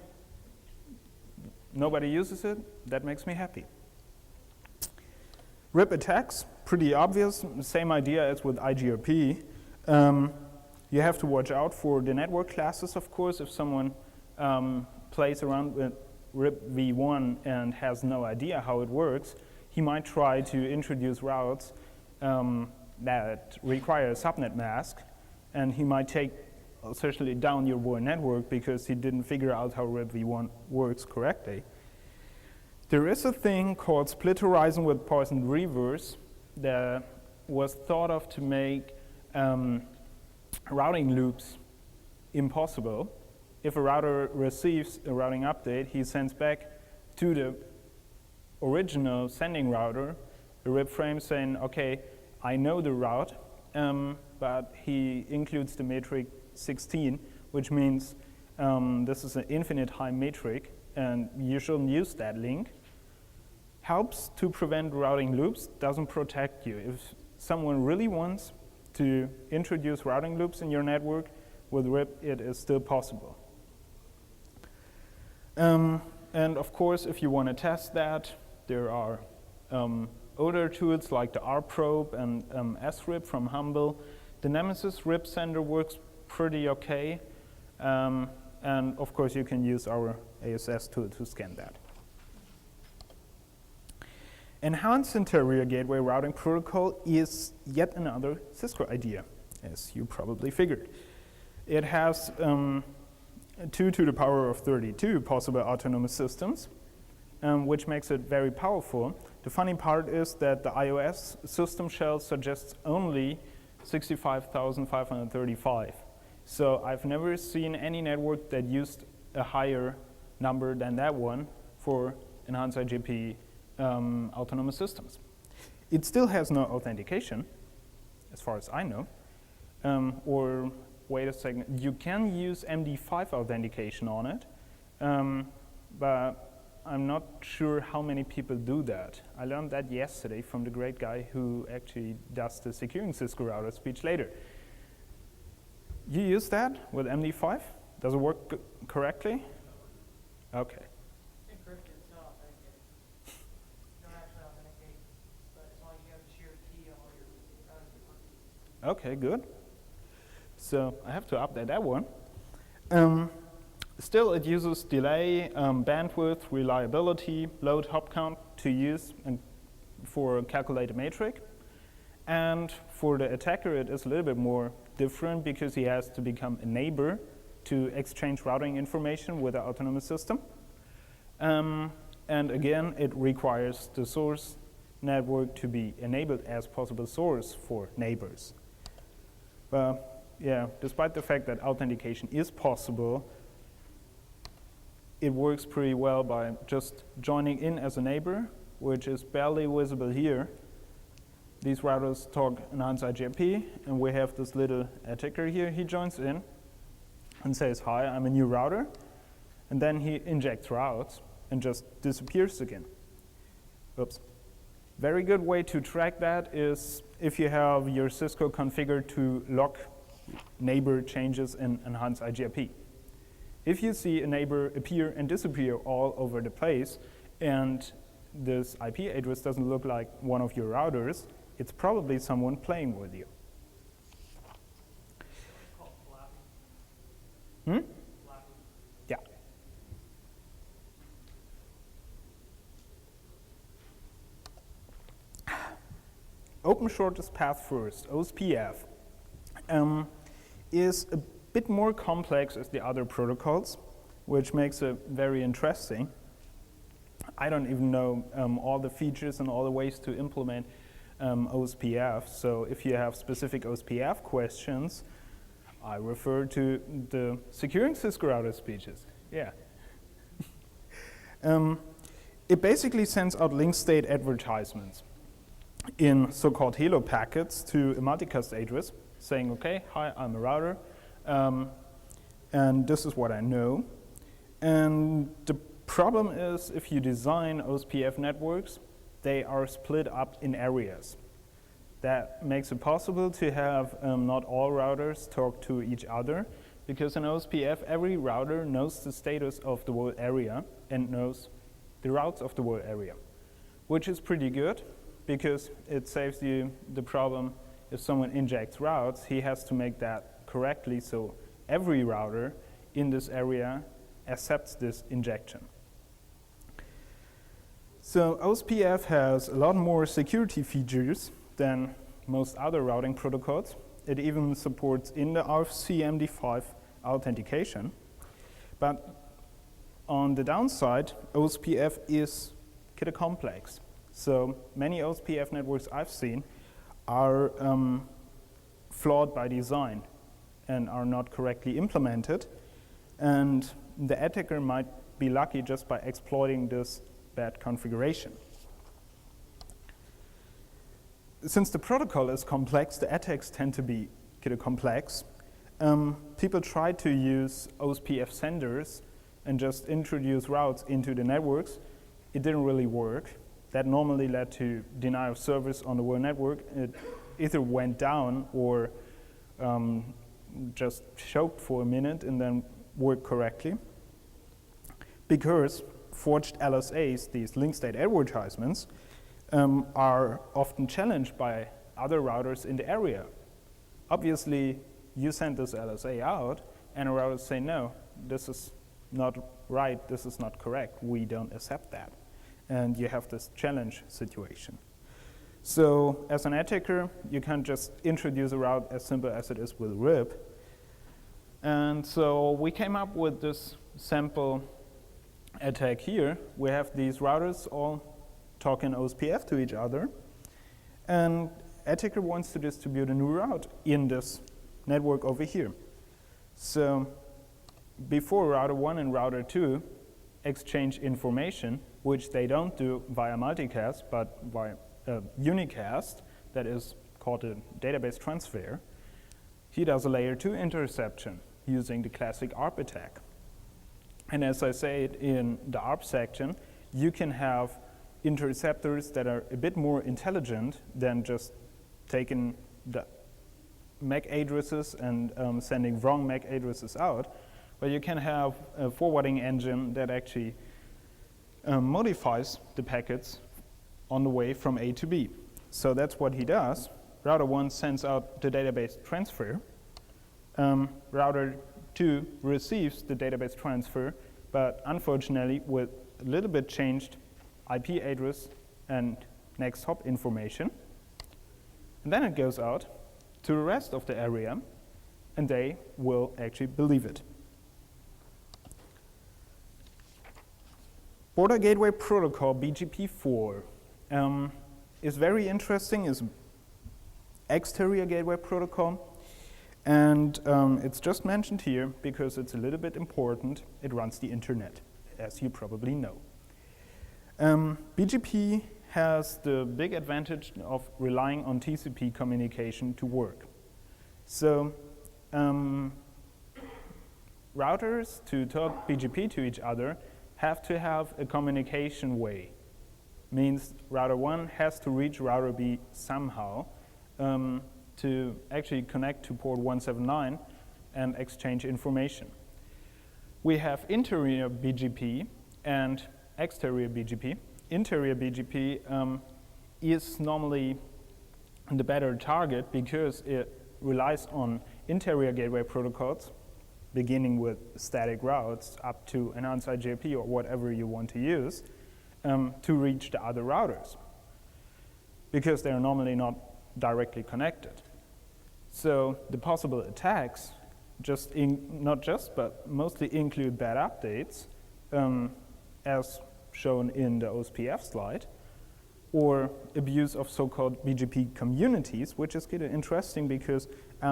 nobody uses it, that makes me happy. RIP attacks, pretty obvious, same idea as with IGRP. You have to watch out for the network classes, of course. If someone plays around with RIP v1 and has no idea how it works, he might try to introduce routes that require a subnet mask, and he might take essentially down your whole network because he didn't figure out how RIPv1 works correctly. There is a thing called split horizon with poisoned reverse that was thought of to make routing loops impossible. If a router receives a routing update, he sends back to the original sending router a RIP frame saying, okay, I know the route, but he includes the metric 16, which means this is an infinite high metric, and you shouldn't use that link. Helps to prevent routing loops, doesn't protect you. If someone really wants to introduce routing loops in your network, with RIP it is still possible. And of course, if you want to test that, there are older tools like the rprobe and sRIP from Humble. The Nemesis RIP sender works pretty okay. And of course, you can use our ASS tool to scan that. Enhanced Interior Gateway Routing Protocol is yet another Cisco idea, as you probably figured. It has 2 to the power of 32 possible autonomous systems, which makes it very powerful. The funny part is that the iOS system shell suggests only 65,535. So I've never seen any network that used a higher number than that one for enhanced IGP autonomous systems. It still has no authentication, as far as I know. Or wait a second, you can use MD5 authentication on it, but I'm not sure how many people do that. I learned that yesterday from the great guy who actually does the securing Cisco router speech later. You use that with MD5? Does it work correctly? Okay. Encrypted, it's not authenticated. You don't actually authenticate, but as long as you have a shared key on all your routers. Okay, good. So I have to update that one. Still, it uses delay, bandwidth, reliability, load hop count to use for calculate a metric. And for the attacker, it is a little bit more different because he has to become a neighbor to exchange routing information with the autonomous system. And again, it requires the source network to be enabled as possible source for neighbors. Yeah, despite the fact that authentication is possible, it works pretty well by just joining in as a neighbor, which is barely visible here. These routers talk enhanced IGP, and we have this little attacker here. He joins in and says, hi, I'm a new router. And then he injects routes and just disappears again. Oops. Very good way to track that is if you have your Cisco configured to log neighbor changes in enhanced IGP. If you see a neighbor appear and disappear all over the place, and this IP address doesn't look like one of your routers, it's probably someone playing with you. It's called flapping. Flapping. Yeah. Open shortest path first, OSPF, is a bit more complex as the other protocols, which makes it very interesting. I don't even know all the features and all the ways to implement OSPF. So if you have specific OSPF questions, I refer to the securing Cisco router speeches. Yeah. It basically sends out link state advertisements in so-called Halo packets to a multicast address, saying, okay, hi, I'm a router, and this is what I know. And the problem is, if you design OSPF networks, they are split up in areas. That makes it possible to have not all routers talk to each other, because in OSPF, every router knows the status of the whole area and knows the routes of the whole area, which is pretty good, because it saves you the problem if someone injects routes, he has to make that correctly, so every router in this area accepts this injection. So OSPF has a lot more security features than most other routing protocols. It even supports in the RFC MD5 authentication. But on the downside, OSPF is kind of complex. So many OSPF networks I've seen are flawed by design and are not correctly implemented. And the attacker might be lucky just by exploiting this bad configuration. Since the protocol is complex, the attacks tend to be kind of complex. People try to use OSPF senders and just introduce routes into the networks. It didn't really work. That normally led to denial of service on the whole network. It either went down or just choked for a minute and then worked correctly. Because forged LSAs, these link state advertisements, are often challenged by other routers in the area. Obviously, you send this LSA out, and a router say, no, this is not right, this is not correct, we don't accept that. And you have this challenge situation. So as an attacker, you can't just introduce a route as simple as it is with RIP. And so we came up with this sample attack here. We have these routers all talking OSPF to each other, and attacker wants to distribute a new route in this network over here. So before router 1 and router 2 exchange information, which they don't do via multicast, but via unicast, that is called a database transfer, he does a layer 2 interception using the classic ARP attack. And as I said in the ARP section, you can have interceptors that are a bit more intelligent than just taking the MAC addresses and sending wrong MAC addresses out, but you can have a forwarding engine that actually modifies the packets on the way from A to B. So that's what he does. Router 1 sends out the database transfer. Router 2 receives the database transfer, but unfortunately with a little bit changed IP address and next hop information. And then it goes out to the rest of the area, and they will actually believe it. Border Gateway Protocol, BGP4, is very interesting. It's exterior gateway protocol, and it's just mentioned here because it's a little bit important. It runs the internet, as you probably know. BGP has the big advantage of relying on TCP communication to work. So routers to talk BGP to each other have to have a communication way. Means router 1 has to reach router B somehow to actually connect to port 179 and exchange information. We have interior BGP and exterior BGP. Interior BGP is normally the better target because it relies on interior gateway protocols, beginning with static routes up to an on-site JP or whatever you want to use to reach the other routers, because they're normally not directly connected. So the possible attacks but mostly include bad updates, as shown in the OSPF slide, or abuse of so-called BGP communities, which is kind of interesting because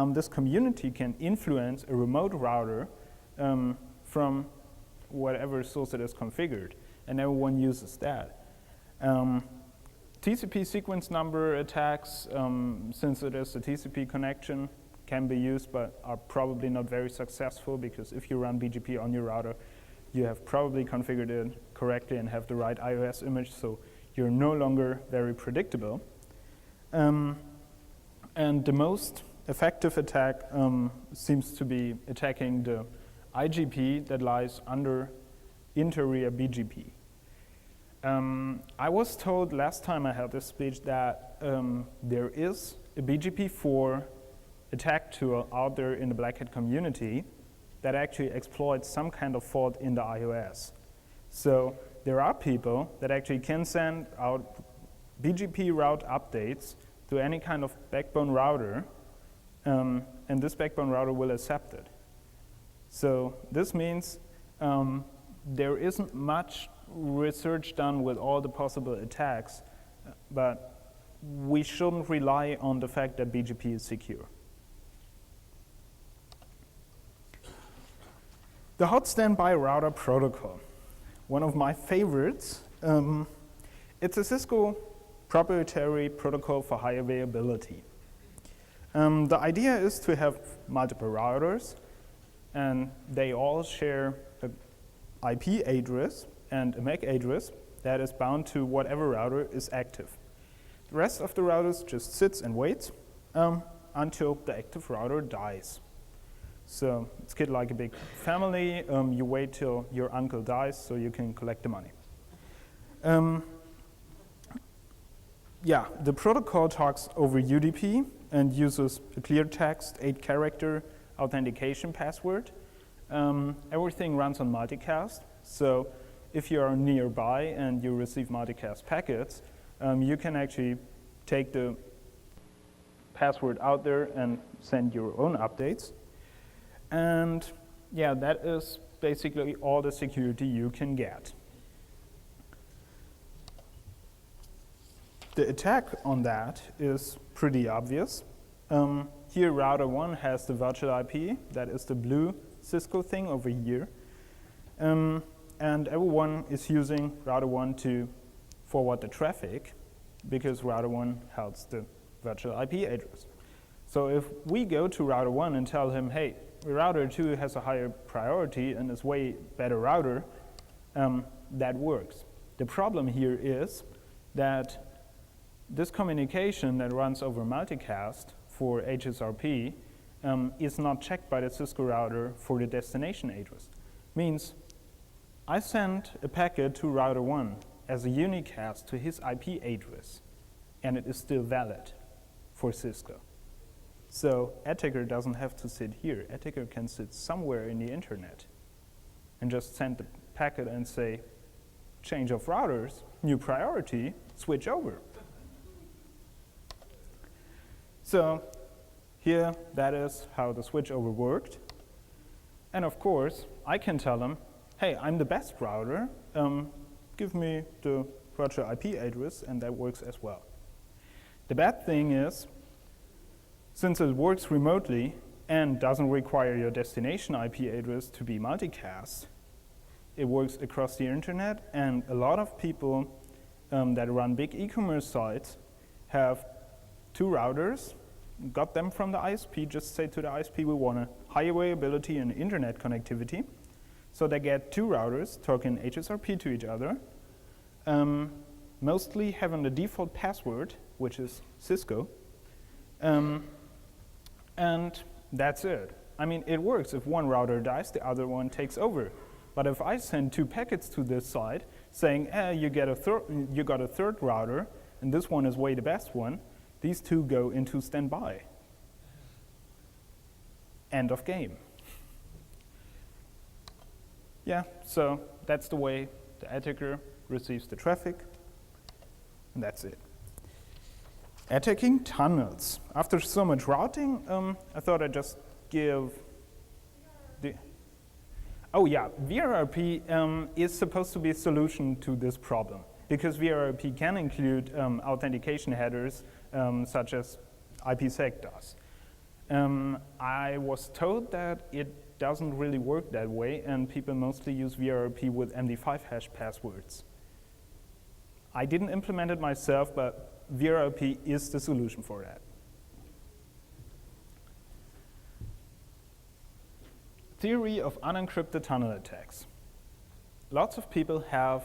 this community can influence a remote router from whatever source it is configured, and everyone uses that. TCP sequence number attacks, since it is a TCP connection, can be used but are probably not very successful, because if you run BGP on your router, you have probably configured it correctly and have the right iOS image, so you're no longer very predictable. And the most effective attack seems to be attacking the IGP that lies under interior BGP. I was told last time I held this speech that there is a BGP4 attack tool out there in the Black Hat community that actually exploits some kind of fault in the iOS. So there are people that actually can send out BGP route updates to any kind of backbone router, and this backbone router will accept it. So this means there isn't much research done with all the possible attacks, but we shouldn't rely on the fact that BGP is secure. The hot standby router protocol, one of my favorites. It's a Cisco proprietary protocol for high availability. The idea is to have multiple routers, and they all share an IP address and a MAC address that is bound to whatever router is active. The rest of the routers just sits and waits until the active router dies. So it's kind of like a big family. You wait till your uncle dies so you can collect the money. Yeah, the protocol talks over UDP and uses a clear text 8-character authentication password. Everything runs on multicast. So if you are nearby and you receive multicast packets, you can actually take the password out there and send your own updates. And yeah, that is basically all the security you can get. The attack on that is pretty obvious. Here, router 1 has the virtual IP, that is the blue Cisco thing over here. And everyone is using router 1 to forward the traffic because router 1 holds the virtual IP address. So if we go to router 1 and tell him, hey, router 2 has a higher priority and is way better router, that works. The problem here is that this communication that runs over multicast for HSRP is not checked by the Cisco router for the destination address. Means I send a packet to router 1 as a unicast to his IP address, and it is still valid for Cisco. So attacker doesn't have to sit here. Attacker can sit somewhere in the internet and just send the packet and say, change of routers, new priority, switch over. So here, that is how the switchover worked. And of course, I can tell them, hey, I'm the best router. Give me the virtual IP address, and that works as well. The bad thing is, since it works remotely and doesn't require your destination IP address to be multicast, it works across the internet, and a lot of people that run big e-commerce sites have 2 routers, got them from the ISP, just say to the ISP we want a high availability and internet connectivity. So they get 2 routers talking HSRP to each other, mostly having the default password, which is Cisco, and that's it. I mean, it works. If one router dies, the other one takes over. But if I send 2 packets to this side saying, you got a third router, and this one is way the best one, these 2 go into standby. End of game. Yeah, so that's the way the attacker receives the traffic, and that's it. Attacking tunnels. After so much routing, I thought I'd just give the... Oh yeah, VRRP is supposed to be a solution to this problem, because VRRP can include authentication headers such as IPsec does. I was told that it doesn't really work that way, and people mostly use VRRP with MD5 hash passwords. I didn't implement it myself, but VRRP is the solution for that. Theory of unencrypted tunnel attacks. Lots of people have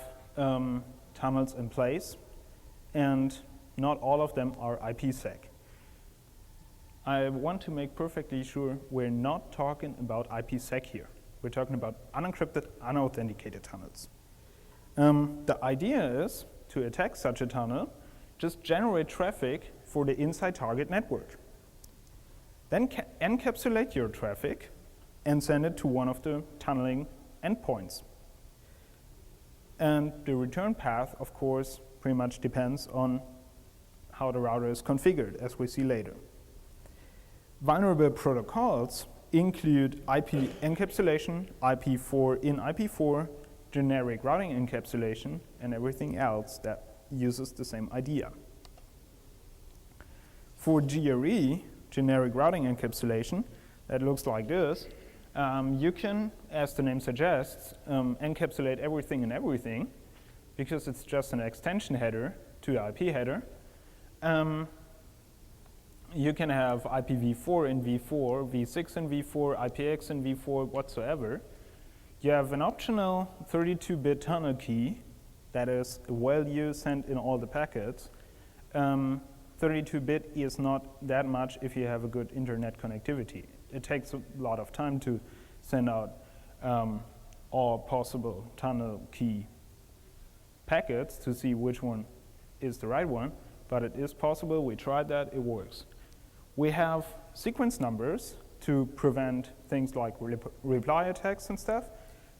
tunnels in place, and not all of them are IPsec. I want to make perfectly sure we're not talking about IPsec here. We're talking about unencrypted, unauthenticated tunnels. The idea is to attack such a tunnel, just generate traffic for the inside target network. Then encapsulate your traffic and send it to one of the tunneling endpoints. And the return path, of course, pretty much depends on how the router is configured, as we see later. Vulnerable protocols include IP encapsulation, IP4 in IP4, generic routing encapsulation, and everything else that uses the same idea. For GRE, generic routing encapsulation, that looks like this. You can, as the name suggests, encapsulate everything in everything, because it's just an extension header to the IP header. You can have IPv4 in v4, v6 in v4, IPX in v4, whatsoever. You have an optional 32-bit tunnel key that is a value sent in all the packets. 32-bit is not that much if you have a good internet connectivity. It takes a lot of time to send out all possible tunnel key packets to see which one is the right one, but it is possible. We tried that, it works. We have sequence numbers to prevent things like reply attacks and stuff,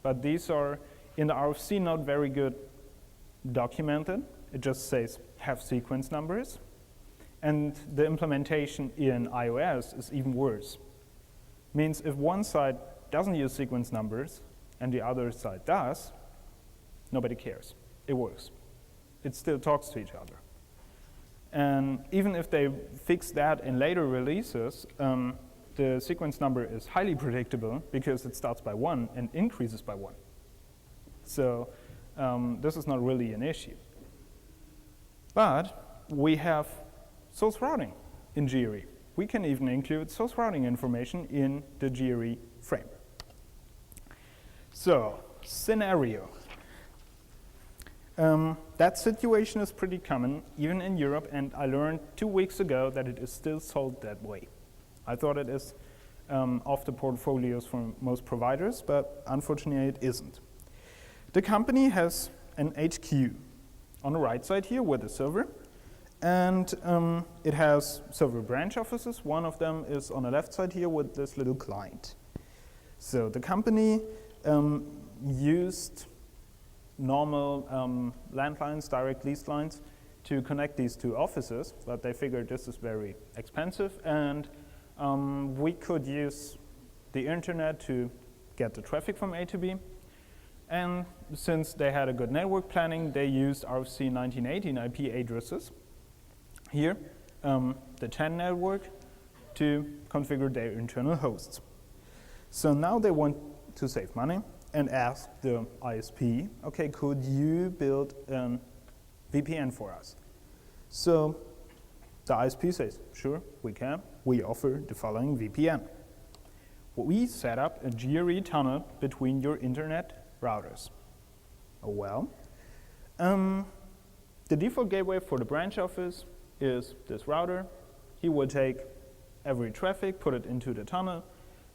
but these are in the RFC not very good documented. It just says have sequence numbers. And the implementation in iOS is even worse. Means if one side doesn't use sequence numbers and the other side does, nobody cares. It works. It still talks to each other. And even if they fix that in later releases, the sequence number is highly predictable because it starts by 1 and increases by 1. So this is not really an issue. But we have source routing in GRE. We can even include source routing information in the GRE frame. So, scenario. That situation is pretty common, even in Europe, and I learned 2 weeks ago that it is still sold that way. I thought it is off the portfolios for most providers, but unfortunately it isn't. The company has an HQ on the right side here with a server, and it has several branch offices. One of them is on the left side here with this little client. So the company used normal landlines, direct lease lines, to connect these two offices, but they figured this is very expensive, and we could use the internet to get the traffic from A to B. And since they had a good network planning, they used RFC 1918 IP addresses here, the 10 network, to configure their internal hosts. So now they want to save money and ask the ISP, okay, could you build a VPN for us? So the ISP says, sure, we can. We offer the following VPN. We set up a GRE tunnel between your internet routers. Oh well. The default gateway for the branch office is this router. He will take every traffic, put it into the tunnel.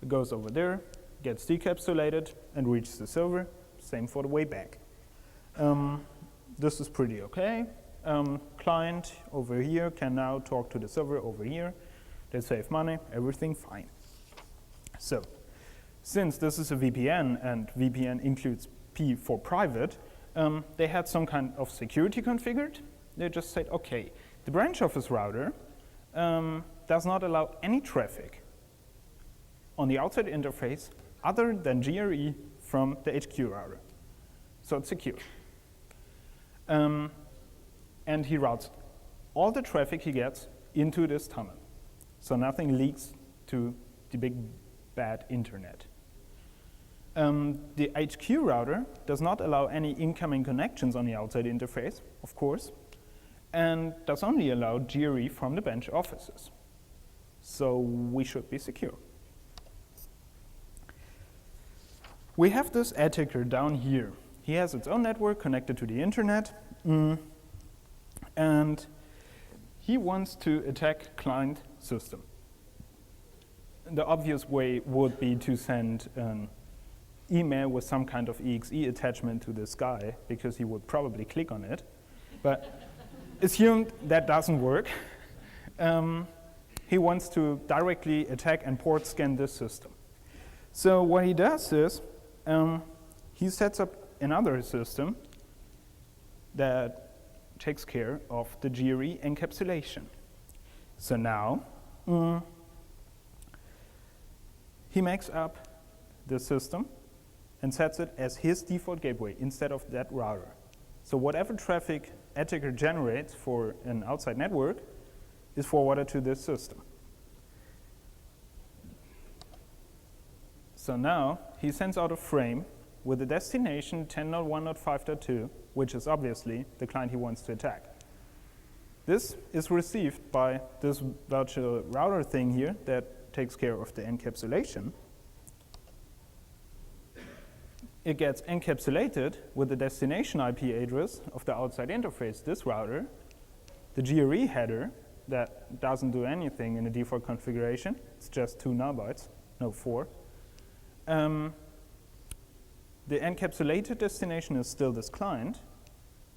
It goes over there, gets decapsulated, and reaches the server. Same for the way back. This is pretty okay. Client over here can now talk to the server over here. They save money, everything fine. So, since this is a VPN and VPN includes P for private, they had some kind of security configured. They just said, okay, the branch office router does not allow any traffic on the outside interface other than GRE from the HQ router. So it's secure. And he routes all the traffic he gets into this tunnel. So nothing leaks to the big bad internet. The HQ router does not allow any incoming connections on the outside interface, of course, and does only allow GRE from the branch offices. So we should be secure. We have this attacker down here. He has its own network connected to the internet, and he wants to attack client system. The obvious way would be to send an email with some kind of exe attachment to this guy, because he would probably click on it. But assumed that doesn't work. He wants to directly attack and port scan this system. So what he does is he sets up another system that takes care of the GRE encapsulation. So now, he makes up the system and sets it as his default gateway instead of that router. So whatever traffic Attacker generates for an outside network is forwarded to this system. So now he sends out a frame with the destination 10.1.5.2, which is obviously the client he wants to attack. This is received by this virtual router thing here that takes care of the encapsulation. It gets encapsulated with the destination IP address of the outside interface, this router, the GRE header that doesn't do anything in the default configuration. It's just 2 null bytes, no 4. The encapsulated destination is still this client.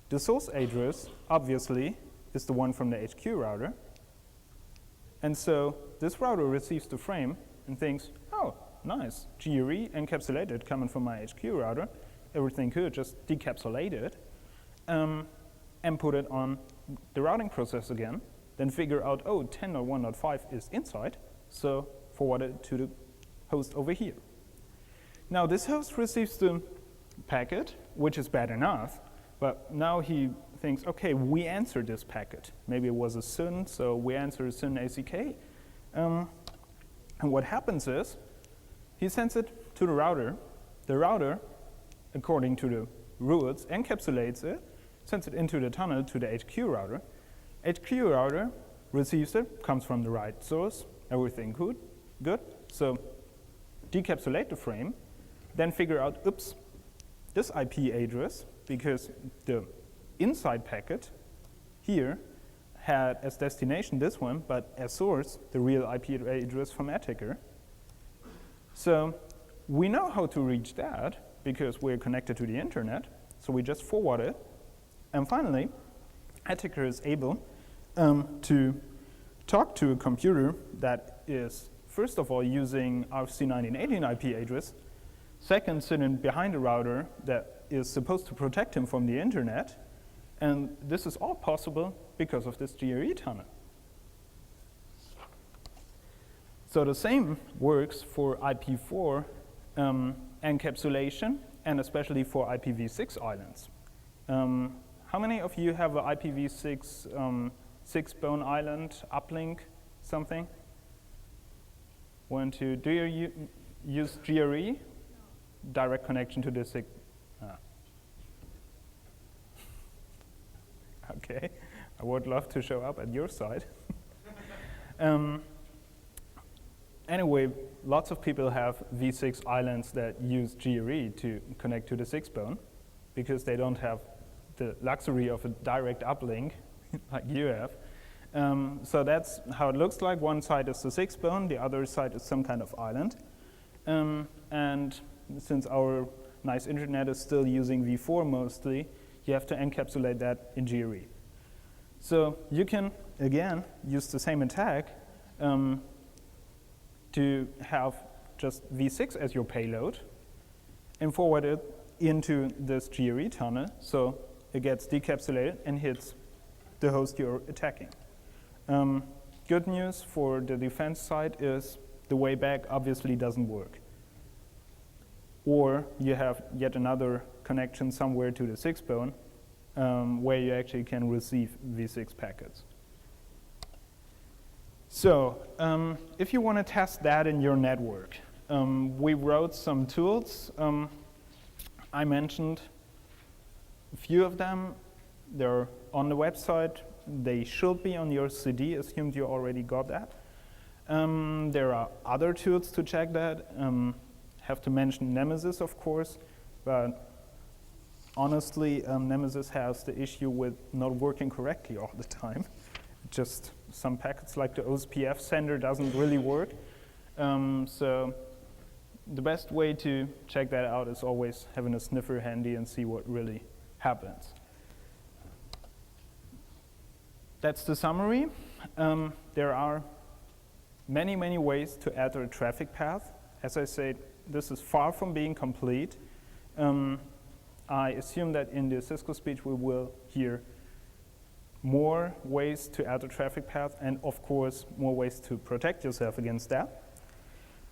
The source address, obviously, is the one from the HQ router. And so this router receives the frame and thinks, oh, nice, GRE encapsulated coming from my HQ router. Everything good, just decapsulate it and put it on the routing process again. Then figure out, oh, 10.1.5 is inside, so forward it to the host over here. Now this host receives the packet, which is bad enough, but now he thinks, okay, we answered this packet. Maybe it was a SYN, so we answer a SYN ACK. And what happens is, he sends it to the router. The router, according to the rules, encapsulates it, sends it into the tunnel to the HQ router. HQ router receives it, comes from the right source, everything good. So decapsulate the frame, then figure out, oops, this IP address, because the inside packet here had as destination this one, but as source, the real IP address from Attacker. So we know how to reach that because we're connected to the internet, so we just forward it. And finally, Attacker is able to talk to a computer that is, first of all, using RFC 1918 IP address, second, sitting behind a router that is supposed to protect him from the internet, and this is all possible because of this GRE tunnel. So the same works for IP4 encapsulation, and especially for IPv6 islands. How many of you have an IPv6 6-bone island uplink something? 1, 2. Do you use GRE? Direct connection to the SIG. Okay, I would love to show up at your side. Anyway, lots of people have V6 islands that use GRE to connect to the 6-bone because they don't have the luxury of a direct uplink like you have. So that's how it looks like. One side is the 6-bone, the other side is some kind of island. And since our nice internet is still using V4 mostly, you have to encapsulate that in GRE. So you can, again, use the same attack to have just V6 as your payload and forward it into this GRE tunnel, so it gets decapsulated and hits the host you're attacking. Good news for the defense side is the way back obviously doesn't work. Or you have yet another connection somewhere to the 6-bone where you actually can receive V6 packets. So if you want to test that in your network, we wrote some tools. I mentioned a few of them. They're on the website. They should be on your CD, assumed you already got that. There are other tools to check that. Have to mention Nemesis, of course, but honestly, Nemesis has the issue with not working correctly all the time. Just some packets like the OSPF sender doesn't really work. So the best way to check that out is always having a sniffer handy and see what really happens. That's the summary. There are many, many ways to alter a traffic path. As I said, this is far from being complete. I assume that in the Cisco speech we will hear more ways to add a traffic path and, of course, more ways to protect yourself against that.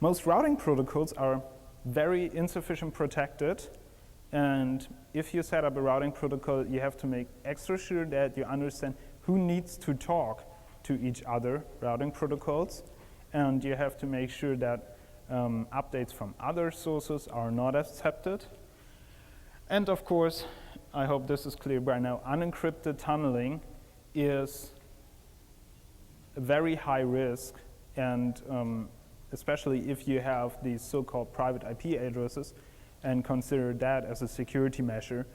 Most routing protocols are very insufficient protected, and if you set up a routing protocol, you have to make extra sure that you understand who needs to talk to each other routing protocols, and you have to make sure that updates from other sources are not accepted. And of course, I hope this is clear by now, unencrypted tunneling is a very high risk, and especially if you have these so-called private IP addresses and consider that as a security measure,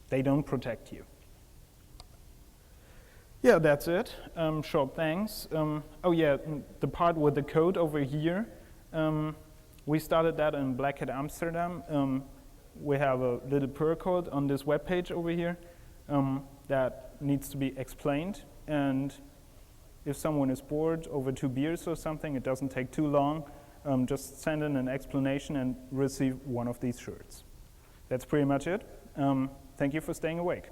they don't protect you. Yeah, that's it. Short thanks. Oh yeah, the part with the code over here, we started that in Black Hat Amsterdam. We have a little Perl code on this web page over here that needs to be explained. And if someone is bored over 2 beers or something, it doesn't take too long. Just send in an explanation and receive one of these shirts. That's pretty much it. Thank you for staying awake.